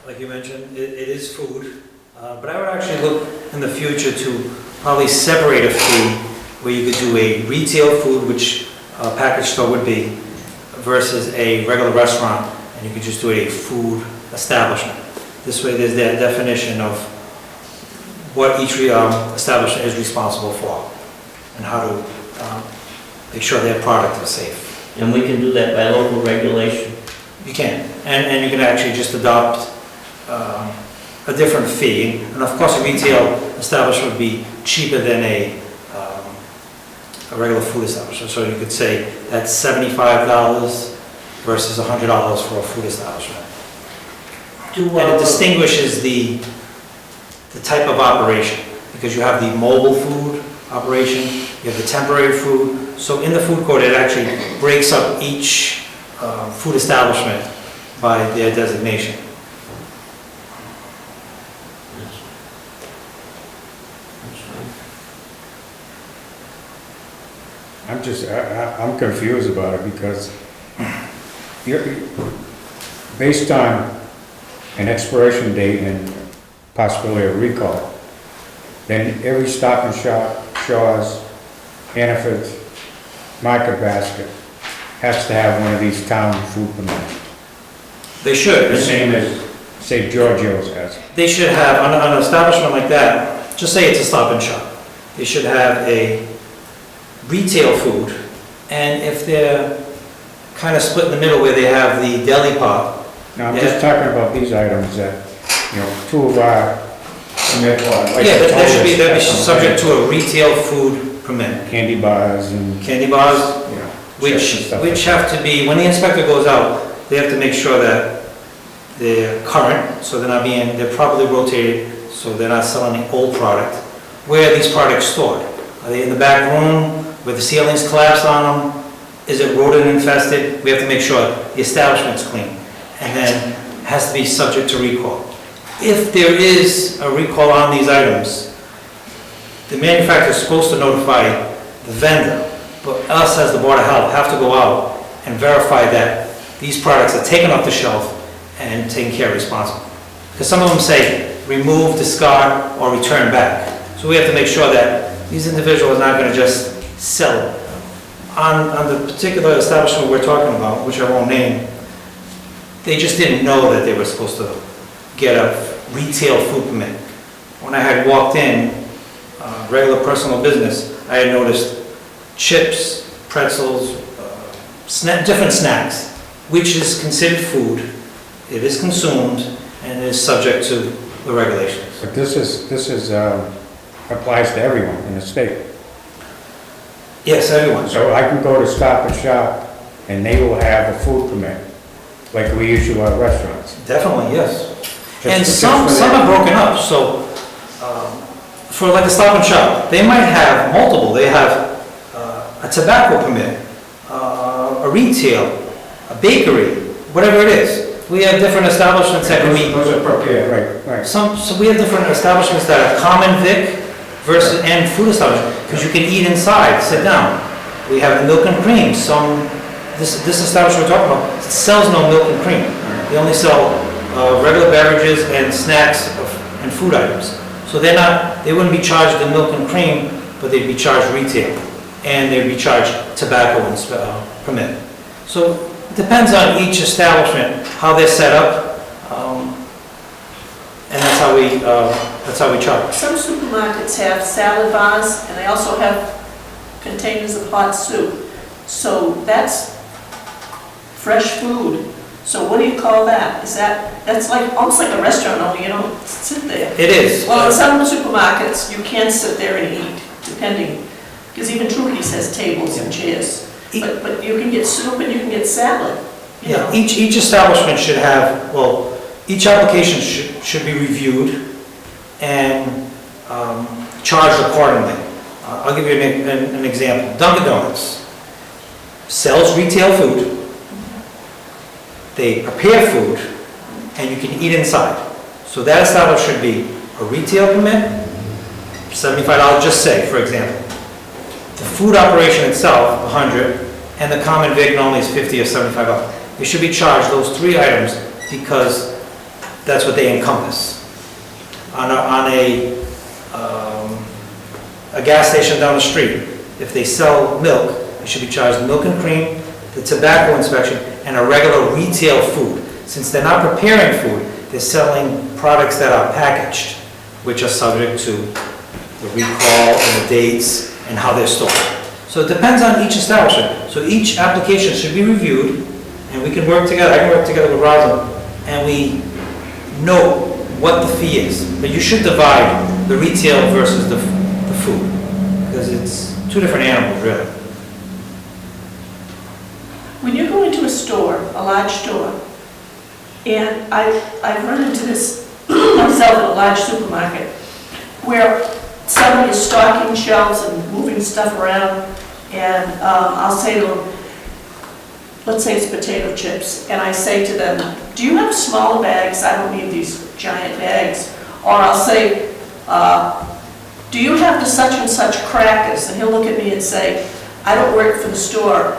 F: like you mentioned, it is food, but I would actually look in the future to probably separate a fee where you could do a retail food, which a package store would be, versus a regular restaurant, and you could just do a food establishment. This way there's that definition of what each establishment is responsible for and how to make sure their product is safe.
A: And we can do that by local regulation.
F: You can, and you can actually just adopt a different fee. And of course, a retail establishment would be cheaper than a regular food establishment. So you could say that's $75 versus $100 for a food establishment. And it distinguishes the type of operation, because you have the mobile food operation, you have the temporary food. So in the food code, it actually breaks up each food establishment by their designation.
C: I'm confused about it because based on an expiration date and possibility of recall, then every Stop and Shop, Shaw's, Hannaford's, Market Basket has to have one of these town food permits.
F: They should.
C: The same as, say, Giorgio's has.
F: They should have, on an establishment like that, just say it's a Stop and Shop, they should have a retail food, and if they're kind of split in the middle where they have the deli part.
C: Now, I'm just talking about these items that, two of our, like
F: they'd be subject to a retail food permit.
C: candy bars and,
F: Candy bars,
C: chips and stuff.
F: which have to be, when the inspector goes out, they have to make sure that they're current, so they're properly rotated, so they're not selling the old product. Where are these products stored? Are they in the back room where the ceilings collapsed on them? Is it rodent infested? We have to make sure the establishment's clean, and then it has to be subject to recall. If there is a recall on these items, the manufacturer is supposed to notify the vendor, but us as the Board of Health have to go out and verify that these products are taken off the shelf and taken care of responsibly. Because some of them say remove, discard, or return back. So we have to make sure that these individuals are not going to just sell it. On the particular establishment we're talking about, which I won't name, they just didn't know that they were supposed to get a retail food permit. When I had walked in, regular personal business, I had noticed chips, pretzels, different snacks, which is considered food. It is consumed and is subject to the regulations.
C: But this applies to everyone in the state.
F: Yes, everyone.
C: So I can go to Stop and Shop and they will have a food permit, like we issue our restaurants.
F: Definitely, yes.
C: Just-
F: And
C: just
F: some
C: for that.
F: are broken up, so for like a Stop and Shop, they might have multiple. They have a tobacco permit, a retail, a bakery, whatever it is. We have different establishments that can meet.
C: Those are, yeah, right.
F: So we have different establishments that are common vic versus and food establishments, because you can eat inside, sit down. We have the milk and cream. This establishment we're talking about sells no milk and cream. They only sell regular beverages and snacks and food items. So they wouldn't be charged the milk and cream, but they'd be charged retail, and they'd be charged tobacco and permit. So it depends on each establishment, how they're set up, and that's how that's how we charge.
B: Some supermarkets have salad bars, and they also have containers of hot soup. So that's fresh food. So what do you call that? That's like, almost like a restaurant, only you don't sit there.
F: It is.
B: Well, in some supermarkets, you can sit there and eat, depending, because even Trukey's has tables and chairs. But you can get soup and you can get salad. You
F: Yeah,
B: know.
F: each establishment should have, well, each application should be reviewed and charged accordingly. I'll give you an example. Dunkin' Donuts sells retail food, they prepare food, and you can eat inside. So that establishment should be a retail permit, $75, just say, for example. The food operation itself, $100, and the common vic normally is $50 or $75. They should be charged those three items because that's what they encompass. On a gas station down the street, if they sell milk, they should be charged milk and cream, the tobacco inspection, and a regular retail food. Since they're not preparing food, they're selling products that are packaged, which are subject to the recall and the dates and how they're stored. So it depends on each establishment. So each application should be reviewed, and we can work together, I can work together with Rosalind, and we know what the fee is. But you should divide the retail versus the food, because it's two different animals, really.
B: When you go into a store, a large store, and I've run into this myself at a large supermarket, where somebody is stocking shelves and moving stuff around, and I'll say to them, let's say it's potato chips, and I say to them, do you have smaller bags? I don't need these giant bags. Or I'll say, do you have the such and such crackers? And he'll look at me and say, I don't work for the store.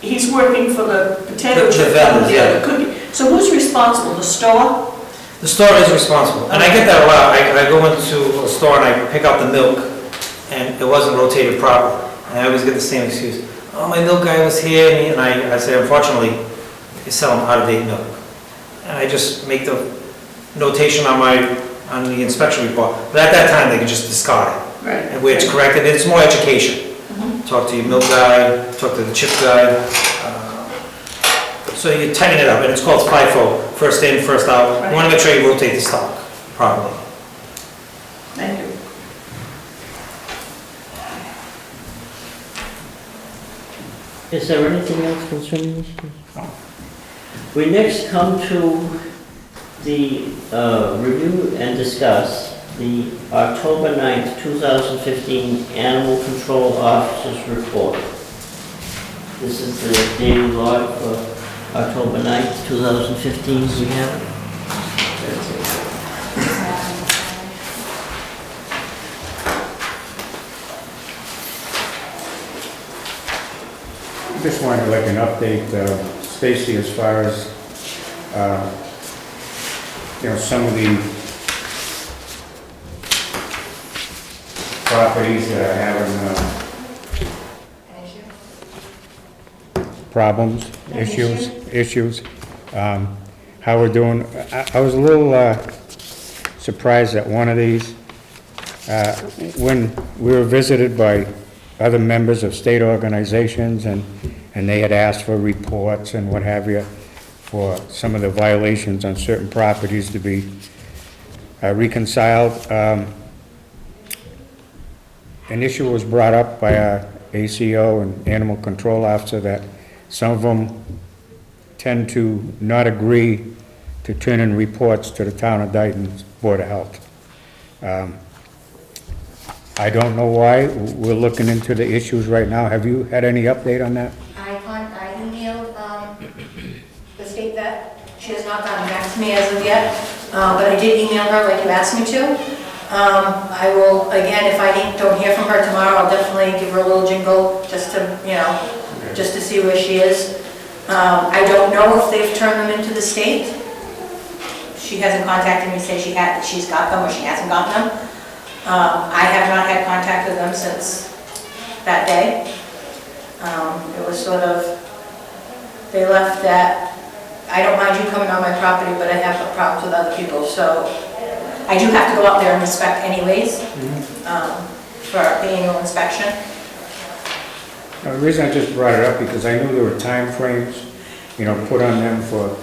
B: He's working for the potato chip company or the cookie. So who's responsible, the store?
F: The store is responsible, and I get that a lot. I go into a store and I pick out the milk, and it wasn't rotated properly. And I always get the same excuse. Oh, my milk guy was here, and I say, unfortunately, you're selling out-of-date milk. And I just make the notation on the inspection report. But at that time, they can just discard it.
B: Right.
F: And where it's corrected, it's more education. Talk to your milk guy, talk to the chip guy. So you tighten it up, and it's called FIFO, first in, first out. You want to make sure you rotate the stock properly.
B: Thank you.
A: Is there anything else concerning this? We next come to the review and discuss the October 9th, 2015 Animal Control Officer's Report. This is the daily log for October 9th, 2015. We have it. That's it.
C: I just wanted like an update, Stacy, as far as, some of the properties that are having problems, issues, how we're doing. I was a little surprised at one of these. When we were visited by other members of state organizations, and they had asked for reports and what have you for some of the violations on certain properties to be reconciled. An issue was brought up by our ACO and Animal Control Officer that some of them tend to not agree to turn in reports to the Town of Dayton's Board of Health. I don't know why. We're looking into the issues right now. Have you had any update on that?
H: I emailed the state vet. She has not gotten back to me as of yet, but I did email her like you asked me to. I will, again, if I don't hear from her tomorrow, I'll definitely give her a little jingle just to, just to see where she is. I don't know if they've turned them into the state. She hasn't contacted me to say she's got them or she hasn't gotten them. I have not had contact with them since that day. It was sort of, they left that, I don't mind you coming on my property, but I have problems with other people, so I do have to go out there and inspect anyways, for the annual inspection.
C: The reason I just brought it up, because I knew there were time frames, put on them for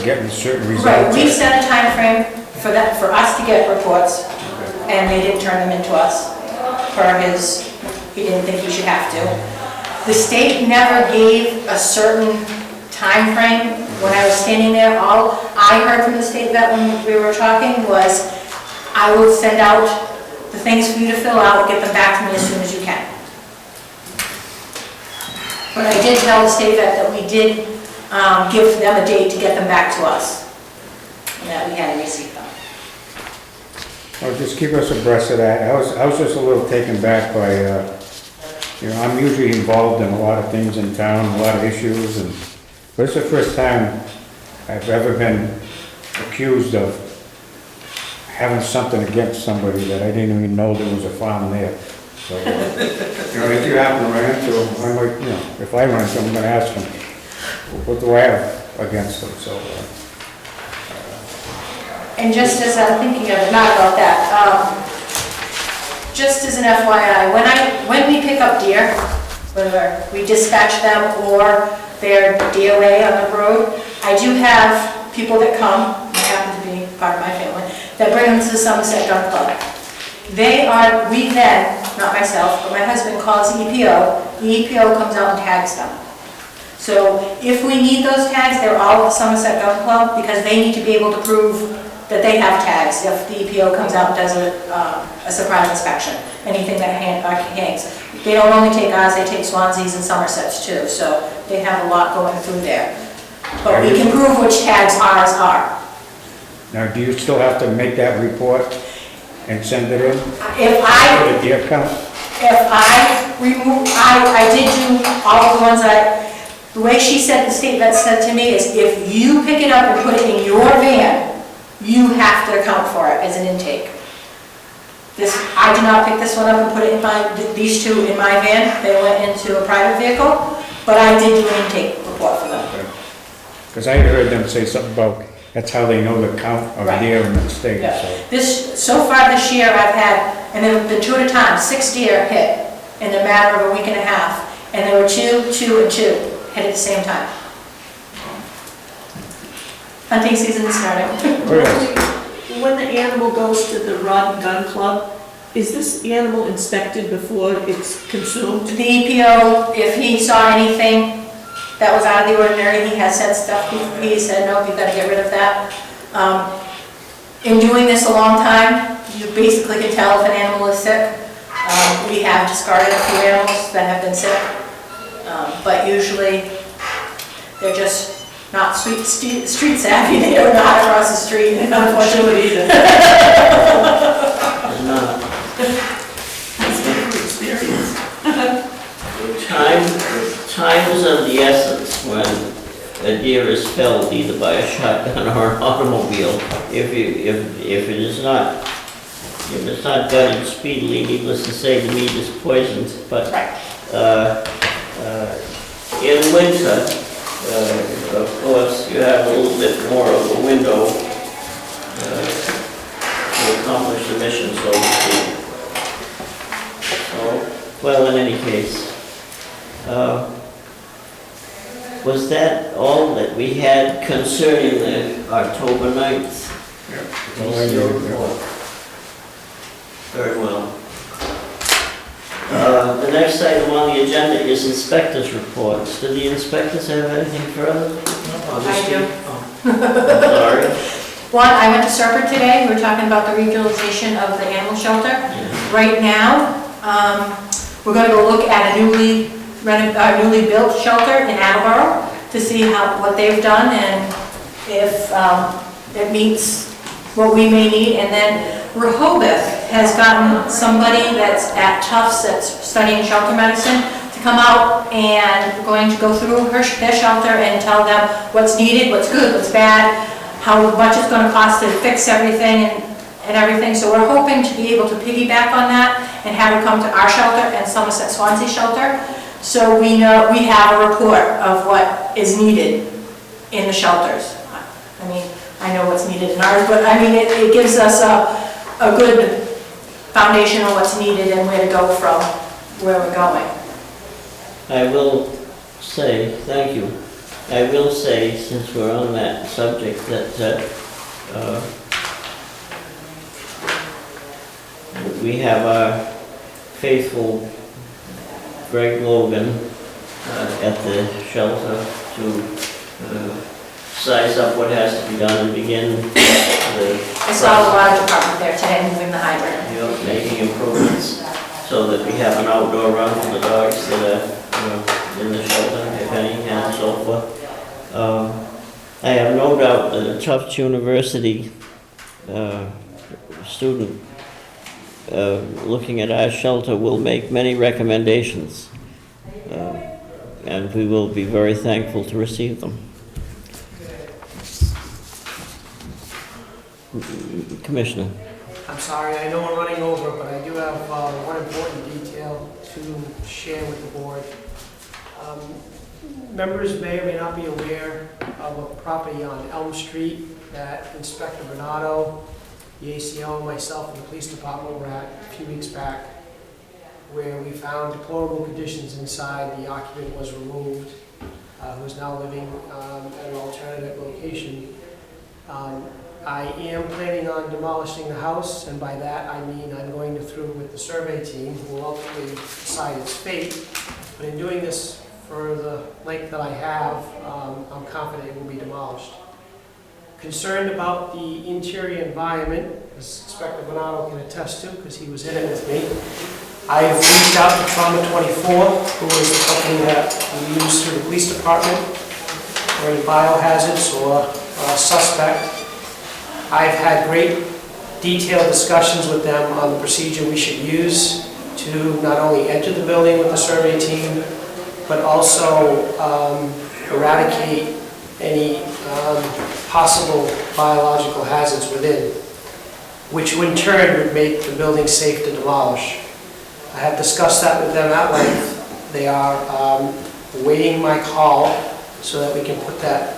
C: getting certain results.
H: Right, we set a time frame for that, for us to get reports, and they didn't turn them into us, he didn't think he should have to. The state never gave a certain time frame. When I was standing there, all I heard from the state vet when we were talking was, I will send out the things for you to fill out, get them back to me as soon as you can. But I did tell the state vet that we did give them a date to get them back to us, and that we had to receive them.
C: Well, just keep us abreast of that. I was just a little taken back by, I'm usually involved in a lot of things in town, a lot of issues, but it's the first time I've ever been accused of having something against somebody that I didn't even know there was a farm there. So, if you happen to run into them, I might, if I run into them, I'm gonna ask them, what do I have against them, so.
H: And just as I'm thinking of it, not about that, just as an FYI, when we pick up deer, whether we dispatch them or they're DOA on the road, I do have people that come, who happen to be part of my family, that bring them to the Somerset Gun Club. We then, not myself, but my husband calls the EPO, the EPO comes out and tags them. So if we need those tags, they're all at the Somerset Gun Club, because they need to be able to prove that they have tags if the EPO comes out and does a surprise inspection, anything that hangs. They don't only take ours, they take Swansea's and Somersets too, so they have a lot going through there. But we can prove which tags ours are.
C: Now, do you still have to make that report and send it in?
H: If
C: For the deer count?
H: I did do all of the ones the way she said, the state vet said to me is, if you pick it up and put it in your van, you have to account for it as an intake. I did not pick this one up and put it in these two in my van. They went into a private vehicle, but I did do an intake report for them.
C: Because I heard them say something about, that's how they know the count of deer in the state,
H: Yeah.
C: so.
H: So far this year I've had, and there have been 2 at a time, 6 deer hit in a matter of a week and a half. And there were 2, 2, and 2 hit at the same time. Hunting season is starting.
B: When the animal goes to the Rod and Gun Club, is this animal inspected before it's consumed?
H: The EPO, if he saw anything that was out of the ordinary, he has said stuff, he said, no, you've got to get rid of that. In doing this a long time, you basically can tell if an animal is sick. We have discarded a few animals that have been sick, but usually they're just not street savvy. They don't know how to cross the street, unfortunately either.
B: That's good for experience.
A: Time is of the essence when a deer is felled either by a shotgun or an automobile. If it's not gutted speedily, needless to say, the meat is poisoned. But in winter, of course, you have a little bit more of a window to accomplish the mission, so to speak. So, well, in any case, was that all that we had concerning the October 9th? Very well. The next item on the agenda is inspectors' reports. Do the inspectors have anything further?
H: I do.
A: Sorry.
H: One, I went to Serpent today. We were talking about the regionalization of the animal shelter.
A: Yeah.
H: Right now, we're going to go look at a newly built shelter in Attleboro to see what they've done and if it meets what we may need. And then Rehoboth has gotten somebody that's at Tufts that's studying shelter medicine to come out, and we're going to go through their shelter and tell them what's needed, what's good, what's bad, how much it's going to cost to fix everything and everything. So we're hoping to be able to piggyback on that and have her come to our shelter and Somerset Swansea shelter, so we know we have a report of what is needed in the shelters. I mean, I I know what's needed in ours, but I mean, it gives us a good foundation of what's needed and where to go from where we're going.
A: I will say, thank you. I will say, since we're on that subject, that we have our faithful Greg Logan at the shelter to size up what has to be done and begin the
H: I saw the water department there today moving the hydrant.
A: making improvements so that we have an outdoor run for the dogs that are in the shelter, if any, and so forth. I have no doubt that a Tufts University student looking at our shelter will make many recommendations, and we will be very thankful to receive them. Commissioner.
E: I'm sorry, I know we're running over, but I do have one important detail to share with the board. Members may or may not be aware of a property on Elm Street that Inspector Bernardo, the ACO, myself, and the police department were at a few weeks back, where we found deplorable conditions inside. The occupant was removed, who is now living at an alternative location. I am planning on demolishing the house, and by that I mean I'm going to through with the survey team, who will ultimately decide its fate. But in doing this for the length that I have, I'm confident it will be demolished. Concerned about the interior environment, as Inspector Bernardo can attest to, because he was in it with me. I've reached out to Trauma 24, who is the company that we use through the police department for any biohazards or suspect. I've had great detailed discussions with them on the procedure we should use to not only enter the building with the survey team, but also eradicate any possible biological hazards within, which in turn would make the building safe to demolish. I have discussed that with them at length. They are awaiting my call so that we can put that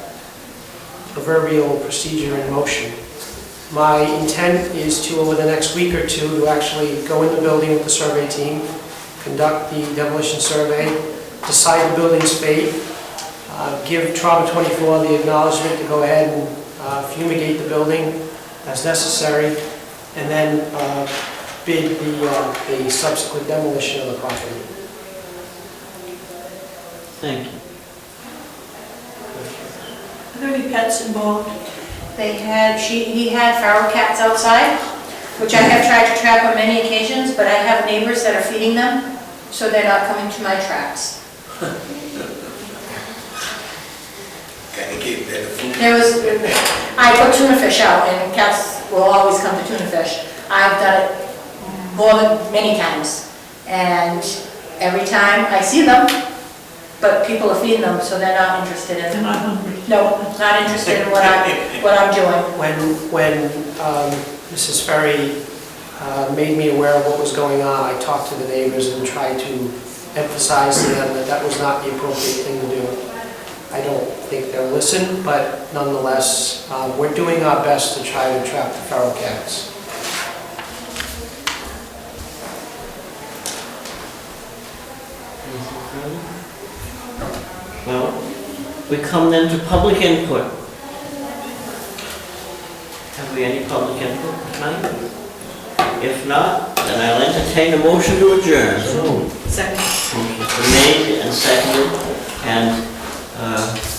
E: proverbial procedure in motion. My intent is to, over the next week or two, to actually go in the building with the survey team, conduct the demolition survey, decide the building's fate, give Trauma 24 the acknowledgement to go ahead and fumigate the building as necessary, and then bid the subsequent demolition of the property.
A: Thank you.
B: Are there any pets involved?
H: He had feral cats outside, which I have tried to trap on many occasions, but I have neighbors that are feeding them, so they're not coming to my tracks. I put tuna fish out, and cats will always come to tuna fish. I've done it more than many times, and every time I see them, but people are feeding them, so they're not interested in.
B: They're not hungry.
H: No, not interested in what I'm doing.
E: When Mrs. Ferry made me aware of what was going on, I talked to the neighbors and tried to emphasize to them that that was not the appropriate thing to do. I don't think they'll listen, but nonetheless, we're doing our best to try to trap the feral cats.
A: Well, we come then to public input. Have we any public input tonight? If not, then I'll entertain a motion to adjourn.
B: Second.
A: Motion's been made and seconded, and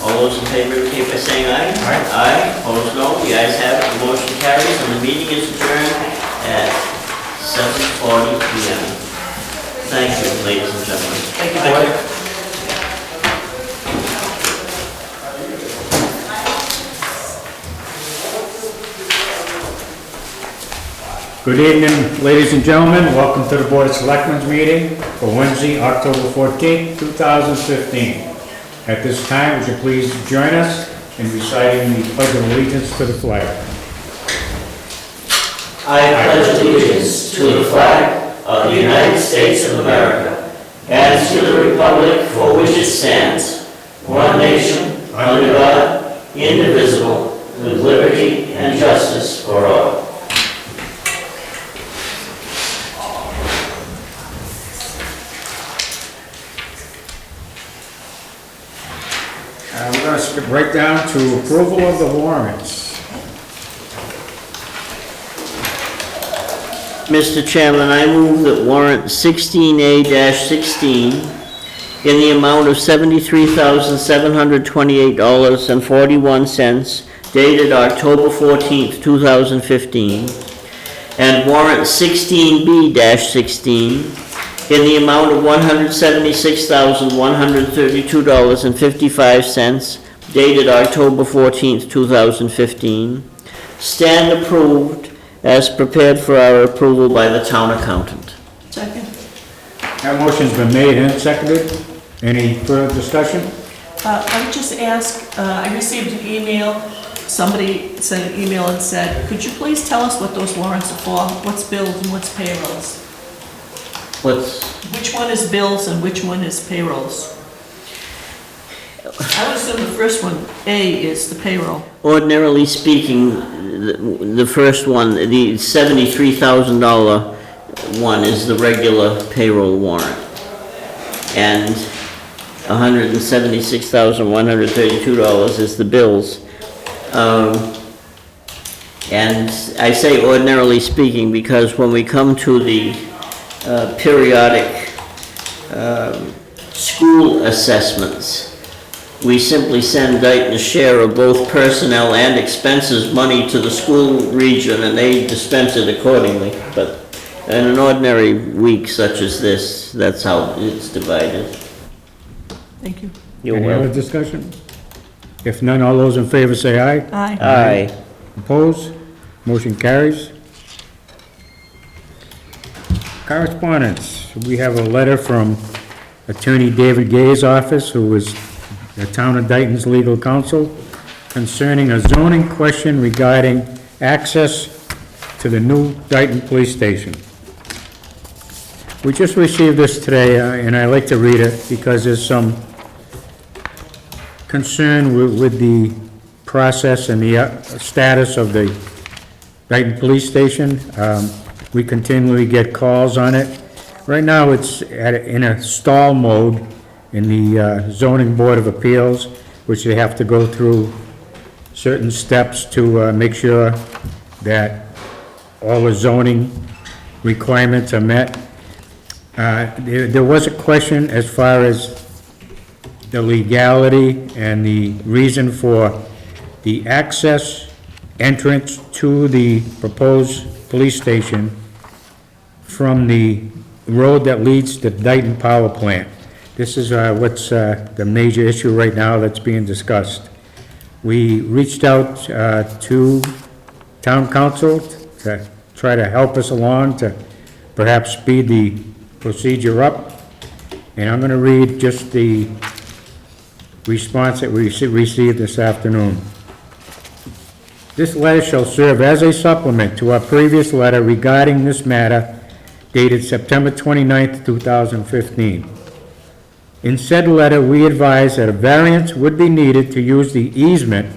A: all those in favor indicate by saying aye.
C: Aye.
A: Aye. Opposed, no. The ayes have it. The motion carries, and the meeting is adjourned at 7:40 p.m. Thank you, ladies and gentlemen.
E: Thank you, Board.
C: Good evening, ladies and gentlemen. Welcome to the Board of Selectmen's meeting for Wednesday, October 14th, 2015. At this time, would you please join us in reciting the Pledge of Allegiance to the flag?
A: I pledge allegiance to the flag of the United States of America and to the republic for which it stands, one nation, under God, indivisible, with liberty
C: We're gonna skip right down to approval of the warrants.
A: Mr. Chairman, I move that warrant 16A-16 in the amount of $73,728.41 dated October 14th, 2015, and warrant 16B-16 in the amount of $176,132.55 dated October 14th, 2015, stand approved as prepared for our approval by the town accountant.
B: Second.
C: That motion's been made and seconded. Any further discussion?
B: I would just ask, I received an email, somebody sent an email and said, could you please tell us what those warrants are for? What's bills and what's payrolls? Which one is bills and which one is payrolls? I would assume the first one, A, is the payroll.
A: Ordinarily speaking, the first one, the $73,000 one is the regular payroll warrant. And $176,132 is the bills. And I say ordinarily speaking because when we come to the periodic school assessments, we simply send Dayton's share of both personnel and expenses money to the school region and they dispense it accordingly. But in an ordinary week such as this, that's how it's divided.
B: Thank you.
A: You're
C: Any other
A: welcome.
C: discussion? If none, all those in favor say aye.
B: Aye.
A: Aye.
C: Opposed? Motion carries. Correspondence. We have a letter from Attorney David Gay's office, who is the Town of Dayton's legal counsel, concerning a zoning question regarding access to the new Dayton Police Station. We just received this today, and I like to read it because there's some concern with the process and the status of the Dayton Police Station. We continually get calls on it. Right now, it's in a stall mode in the Zoning Board of Appeals, which they have to go through certain steps to make sure that all the zoning requirements are met. There was a question as far as the legality and the reason for the access entrance to the proposed police station from the road that leads to Dayton Power Plant. This is what's the major issue right now that's being discussed. We reached out to town council to try to help us along to perhaps speed the procedure up. And I'm going to read just the response that we received this afternoon. This letter shall serve as a supplement to our previous letter regarding this matter dated September 29th, 2015. In said letter, we advised that a variance would be needed to use the easement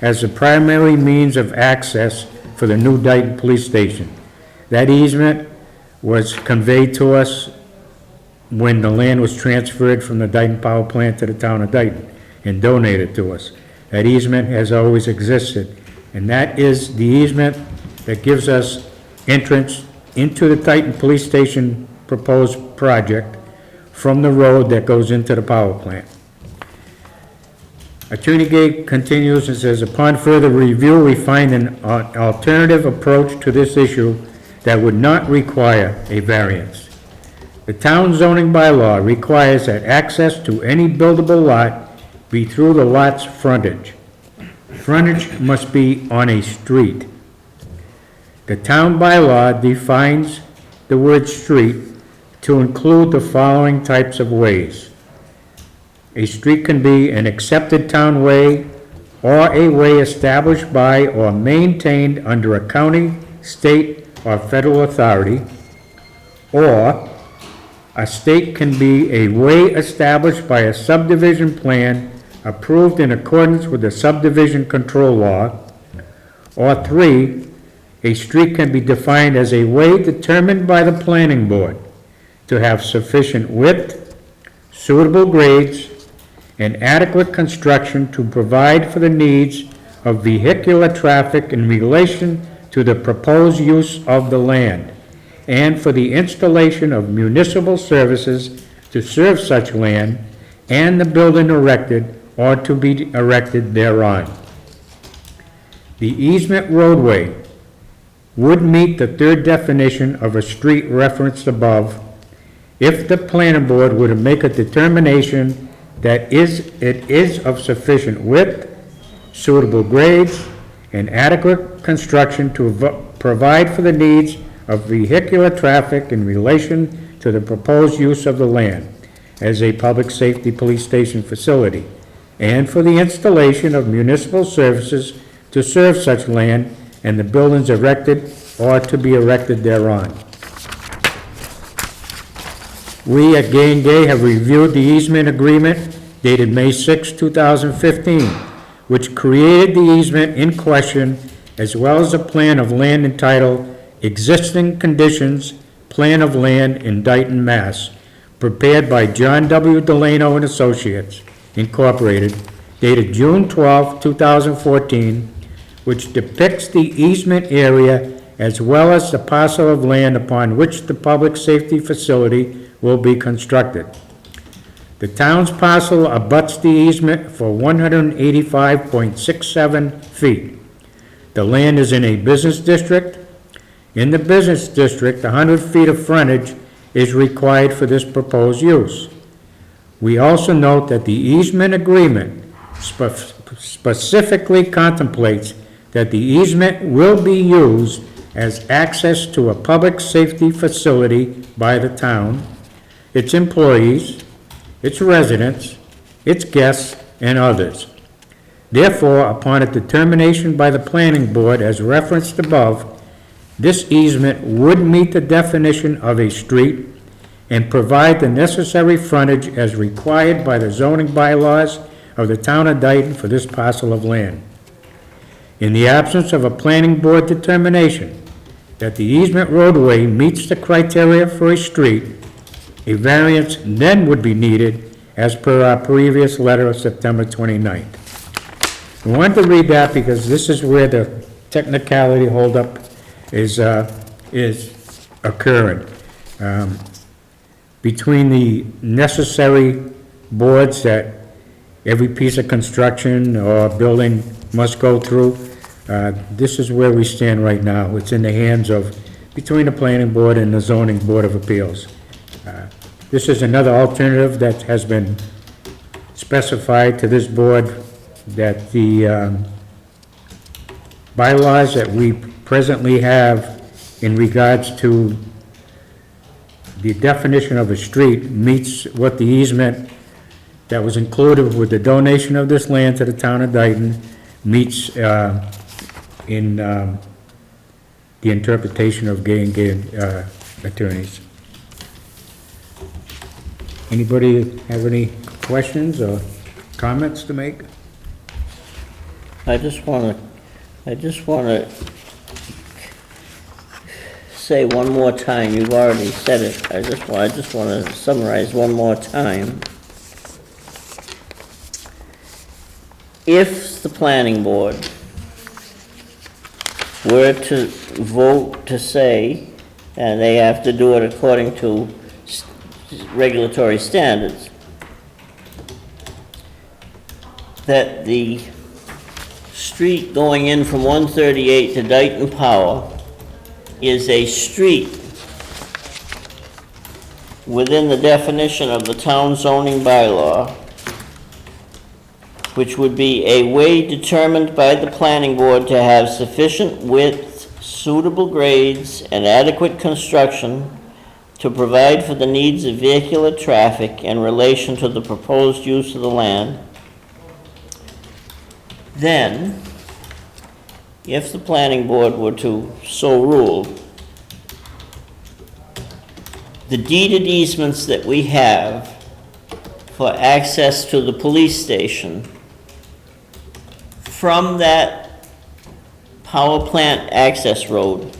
C: as the primary means of access for the new Dayton Police Station. That easement was conveyed to us when the land was transferred from the Dayton Power Plant to the town of Dayton and donated to us. That easement has always existed, and that is the easement that gives us entrance into the Dayton Police Station proposed project from the road that goes into the power plant. Attorney Gay continues and says, upon further review, we find an alternative approach to this issue that would not require a variance. The town zoning bylaw requires that access to any buildable lot be through the lot's frontage. Frontage must be on a street. The town bylaw defines the word street to include the following types of ways. A street can be an accepted town way or a way established by or maintained under a county, state, or federal authority, or a state can be a way established by a subdivision plan approved in accordance with the subdivision control law, or 3, a street can be defined as a way determined by the planning board to have sufficient width, suitable grades, and adequate construction to provide for the needs of vehicular traffic in relation to the proposed use of the land, and for the installation of municipal services to serve such land, and the building erected or to be erected thereon. The easement roadway would meet the third definition of a street referenced above if the planning board were to make a determination that it is of sufficient width, suitable grades, and adequate construction to provide for the needs of vehicular traffic in relation to the proposed use of the land as a public safety police station facility, and for the installation of municipal services to serve such land and the buildings erected or to be erected thereon. We at Gay and Gay have reviewed the easement agreement dated May 6, 2015, which created the easement in question, as well as a plan of land entitled Existing Conditions Plan of Land in Dayton, Mass., prepared by John W. Delano and Associates, Incorporated, dated June 12, 2014, which depicts the easement area as well as the parcel of land upon which the public safety facility will be constructed. The town's parcel abuts the easement for 185.67 feet. The land is in a business district. In the business district, 100 feet of frontage is required for this proposed use. We also note that the easement agreement specifically contemplates that the easement will be used as access to a public safety facility by the town, its employees, its residents, its guests, and others. Therefore, upon a determination by the planning board as referenced above, this easement would meet the definition of a street and provide the necessary frontage as required by the zoning bylaws of the town of Dayton for this parcel of land. In the absence of a planning board determination that the easement roadway meets the criteria for a street, a variance then would be needed as per our previous letter of September 29th. I wanted to read that because this is where the technicality holdup is occurring. Between the necessary boards that every piece of construction or building must go through, this is where we stand right now. It's in the hands of, between the planning board and the zoning board of appeals. This is another alternative that has been specified to this board, that the bylaws that we presently have in regards to the definition of a street meets what the easement that was included with the donation of this land to the town of Dayton meets in the interpretation of Gay and Gay attorneys. Anybody have any questions or comments to make?
A: I just wanna say one more time, you've already said it, I just wanna summarize one more time. If the planning board were to vote to say, and they have to do it according to regulatory standards, that the street going in from 138 to Dayton Power is a street within the definition of the town zoning bylaw, which would be a way determined by the planning board to have sufficient width, suitable grades, and adequate construction to provide for the needs of vehicular traffic in relation to the proposed use of the land, then, if the planning board were to so rule, the deeded easements that we have for access to the police station from that power plant access road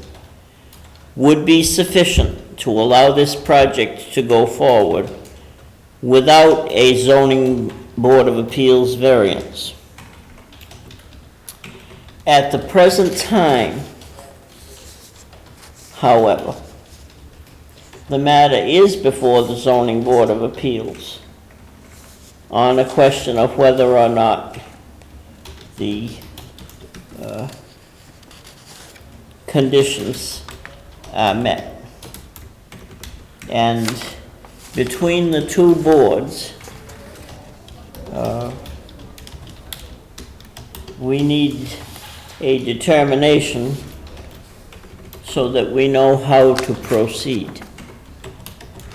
A: would be sufficient to allow this project to go forward without a zoning Board of Appeals variance. At the present time, however, the matter is before the Zoning Board of Appeals on a question of whether or not the conditions are met. And between the two boards, we need a determination so that we know how to proceed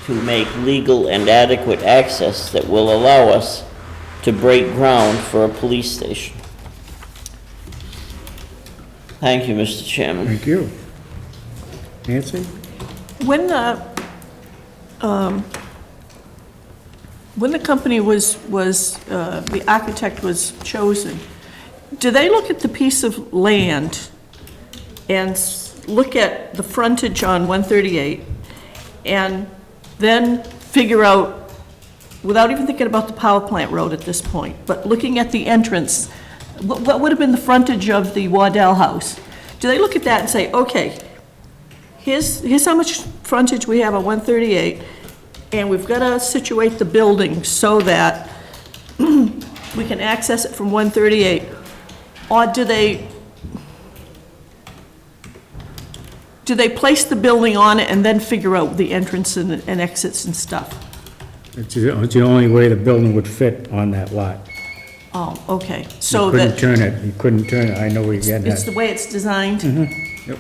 A: to make legal and adequate access that will allow us to break ground for a police station. Thank you, Mr. Chairman.
C: Thank you. Nancy?
B: When the company was, the architect was chosen, do they look at the piece of land and look at the frontage on 138 and then figure out, without even thinking about the power plant road at this point, but looking at the entrance, what would have been the frontage of the Waddell house? Do they look at that and say, okay, here's how much frontage we have on 138, and we've got to situate the building so that we can access it from 138? Or do they place the building on it and then figure out the entrance and exits and stuff?
C: It's the only way the building would fit on that lot.
B: Oh, okay, so
C: You couldn't
B: that,
C: turn it, you couldn't turn it, I know we get
B: it's
C: that.
B: the way it's designed?
C: Yep.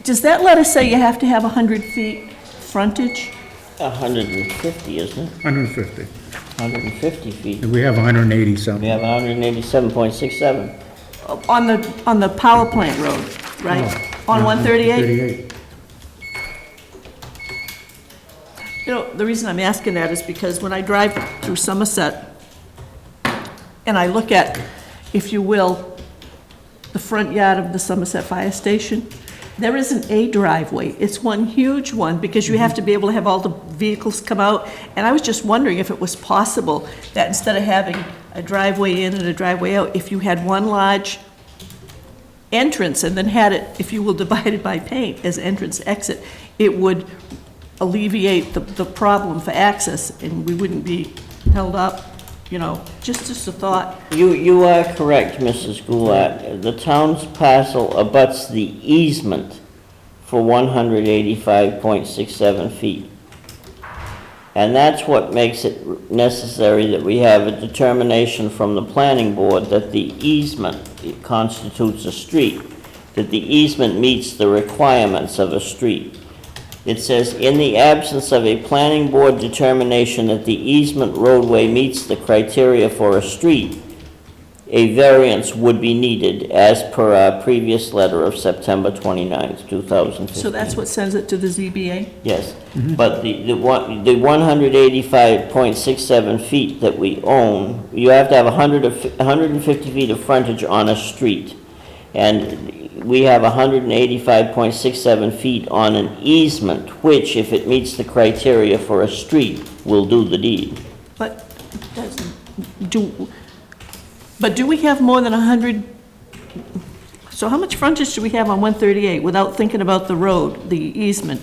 B: Does that letter say you have to have 100 feet frontage?
A: 150, isn't it?
C: 150.
A: 150 feet.
C: And we have 180
A: We
C: something.
A: have 187.67.
B: On the power plant road, right? On 138?
C: 138.
B: You know, the reason I'm asking that is because when I drive through Somerset, and I look at, if you will, the front yard of the Somerset Fire Station, there isn't a driveway. It's one huge one, because you have to be able to have all the vehicles come out. And I was just wondering if it was possible that instead of having a driveway in and a driveway out, if you had one large entrance and then had it, if you will, divided by paint as entrance exit, it would alleviate the problem for access, and we wouldn't be held up, you know, just a thought.
A: You are correct, Mrs. Goulart. The town's parcel abuts the easement for 185.67 feet. And that's what makes it necessary that we have a determination from the planning board that the easement constitutes a street, that the easement meets the requirements of a street. It says, in the absence of a planning board determination that the easement roadway meets the criteria for a street, a variance would be needed as per our previous letter of September 29th, 2015.
B: So that's what sends it to the ZBA?
A: Yes, but the 185.67 feet that we own, you have to have 150 feet of frontage on a street. And we have 185.67 feet on an easement, which, if it meets the criteria for a street, will do the deed.
B: But do we have more than 100? So how much frontage do we have on 138 without thinking about the road, the easement?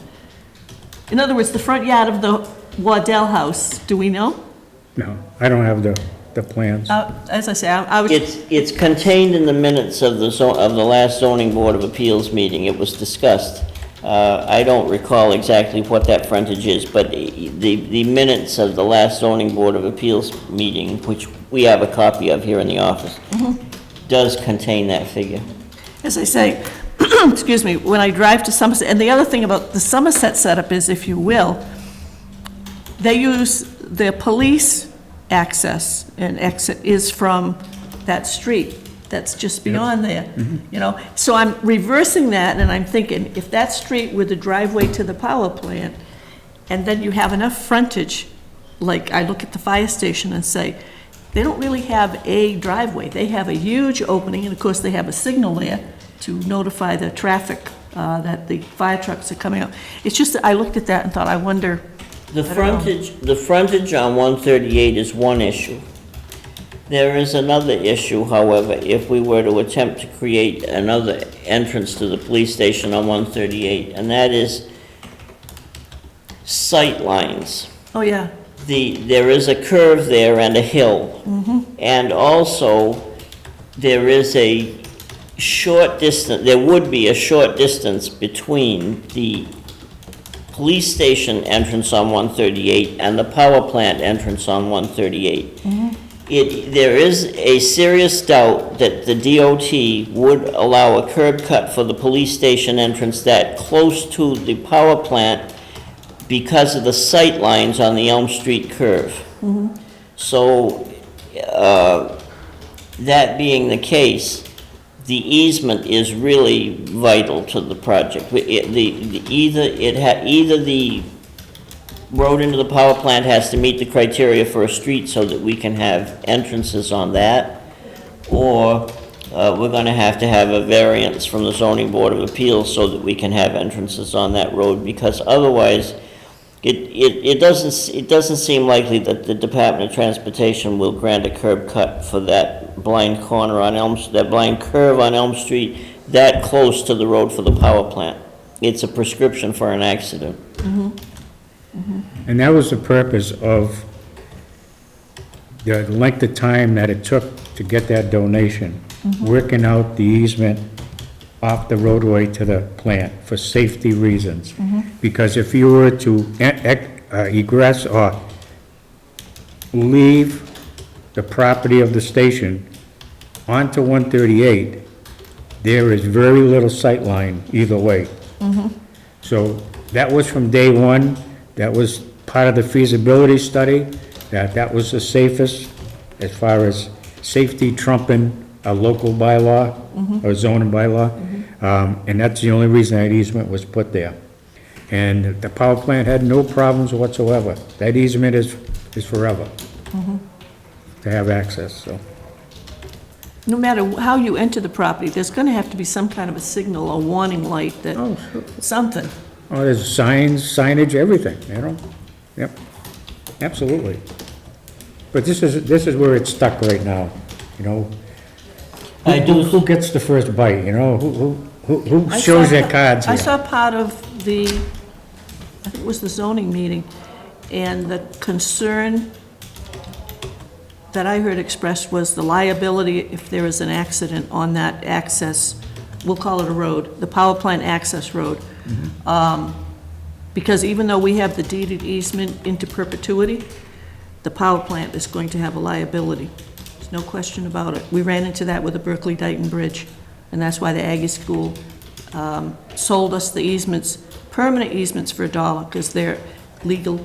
B: In other words, the front yard of the Waddell house, do we know?
C: No, I don't have the plans.
B: As I say, I was.
A: It's contained in the minutes of the last zoning board of appeals meeting. It was discussed. I don't recall exactly what that frontage is, but the minutes of the last zoning board of appeals meeting, which we have a copy of here in the office, does contain that figure.
B: As I say, excuse me, when I drive to Somerset, and the other thing about the Somerset setup is, if you will, they use the police access and exit is from that street that's just beyond there, you know? So I'm reversing that, and I'm thinking, if that street with the driveway to the power plant, and then you have enough frontage, like I look at the fire station and say, they don't really have a driveway. They have a huge opening, and of course, they have a signal there to notify the traffic that the fire trucks are coming out. It's just that I looked at that and thought, I wonder
A: The
B: I don't know.
A: frontage on 138 is one issue. There is another issue, however, if we were to attempt to create another entrance to the police station on 138, and that is sight lines.
B: Oh, yeah.
A: There is a curve there and a hill. And also, there is a short distance, there would be a short distance between the police station entrance on 138 and the power plant entrance on 138. There is a serious doubt that the DOT would allow a curb cut for the police station entrance that close to the power plant because of the sight lines on the Elm Street curve. So, that being the case, the easement is really vital to the project. Either the road into the power plant has to meet the criteria for a street so that we can have entrances on that, or we're gonna have to have a variance from the zoning board of appeals so that we can have entrances on that road, because otherwise, it doesn't seem likely that the Department of Transportation will grant a curb cut for that blind corner on that blind curve on Elm Street that close to the road for the power plant. It's a prescription for an accident.
C: And that was the purpose of the length of time that it took to get that donation, working out the easement off the roadway to the plant for safety reasons. Because if you were to egress or leave the property of the station onto 138, there is very little sight line either way. So that was from day one. That was part of the feasibility study, that was the safest as far as safety trumping a local bylaw or zoning bylaw. And that's the only reason that easement was put there. And the power plant had no problems whatsoever. That easement is forever to have access, so.
B: No matter how you enter the property, there's gonna have to be some kind of a signal, a warning light that,
C: Oh, sure.
B: something.
C: Oh, there's signs, signage, everything, you know? Yep, absolutely. But this is where it's stuck right now, you know? Who gets the first bite, you know? Who
B: I
C: shows
B: saw
C: their
B: pa-
C: cards
B: I
C: here?
B: saw part of the, I think it was the zoning meeting, and the concern that I heard expressed was the liability if there is an accident on that access, we'll call it a road, the power plant access road. Because even though we have the deeded easement into perpetuity, the power plant is going to have a liability. There's no question about it. We ran into that with the Berkeley-Dighton Bridge, and that's why the Aggie School sold us the easements, permanent easements for $1, because their legal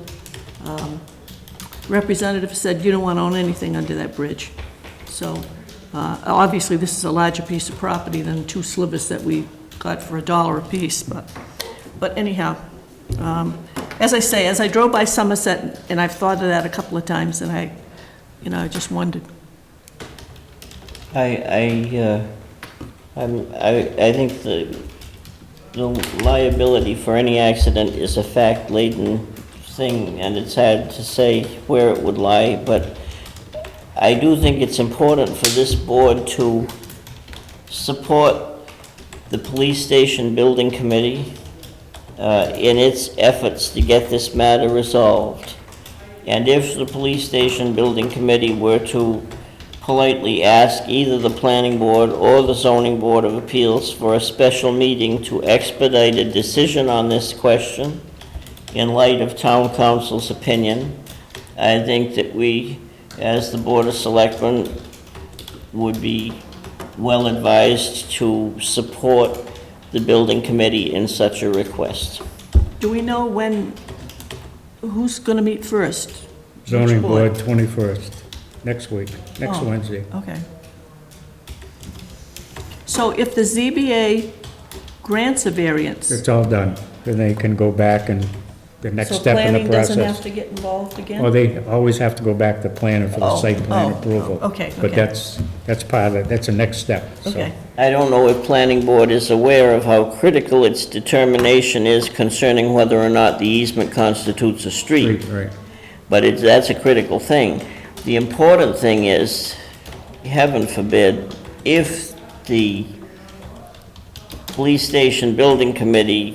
B: representative said, you don't want to own anything under that bridge. So, obviously, this is a larger piece of property than 2 slivers that we got for $1 apiece, but anyhow, as I say, as I drove by Somerset, and I've thought of that a couple of times, and I just wondered.
A: I think the liability for any accident is a fact-laden thing, and it's hard to say where it would lie, but I do think it's important for this board to support the police station building committee in its efforts to get this matter resolved. And if the police station building committee were to politely ask either the planning board or the zoning board of appeals for a special meeting to expedite a decision on this question in light of town council's opinion, I think that we, as the Board of Selectmen, would be well advised to support the building committee in such a request.
B: Do we know who's going to meet first?
C: Zoning
B: Which
C: board, 21st, next week, next
B: Oh.
C: Wednesday.
B: Okay. So if the ZBA grants a variance,
C: It's all done. Then they can go back and the next
B: So
C: step in the
B: planning doesn't have
C: process.
B: to get involved again?
C: Well, they always have to go back to planning for the
B: Oh,
C: site plan
B: oh,
C: approval.
B: okay,
C: But
B: okay.
C: that's part of it, that's the next step, so.
B: Okay.
A: I don't know if planning board is aware of how critical its determination is concerning whether or not the easement constitutes a street.
C: Right,
A: But that's a critical thing. The important thing is, heaven forbid, if the police station building committee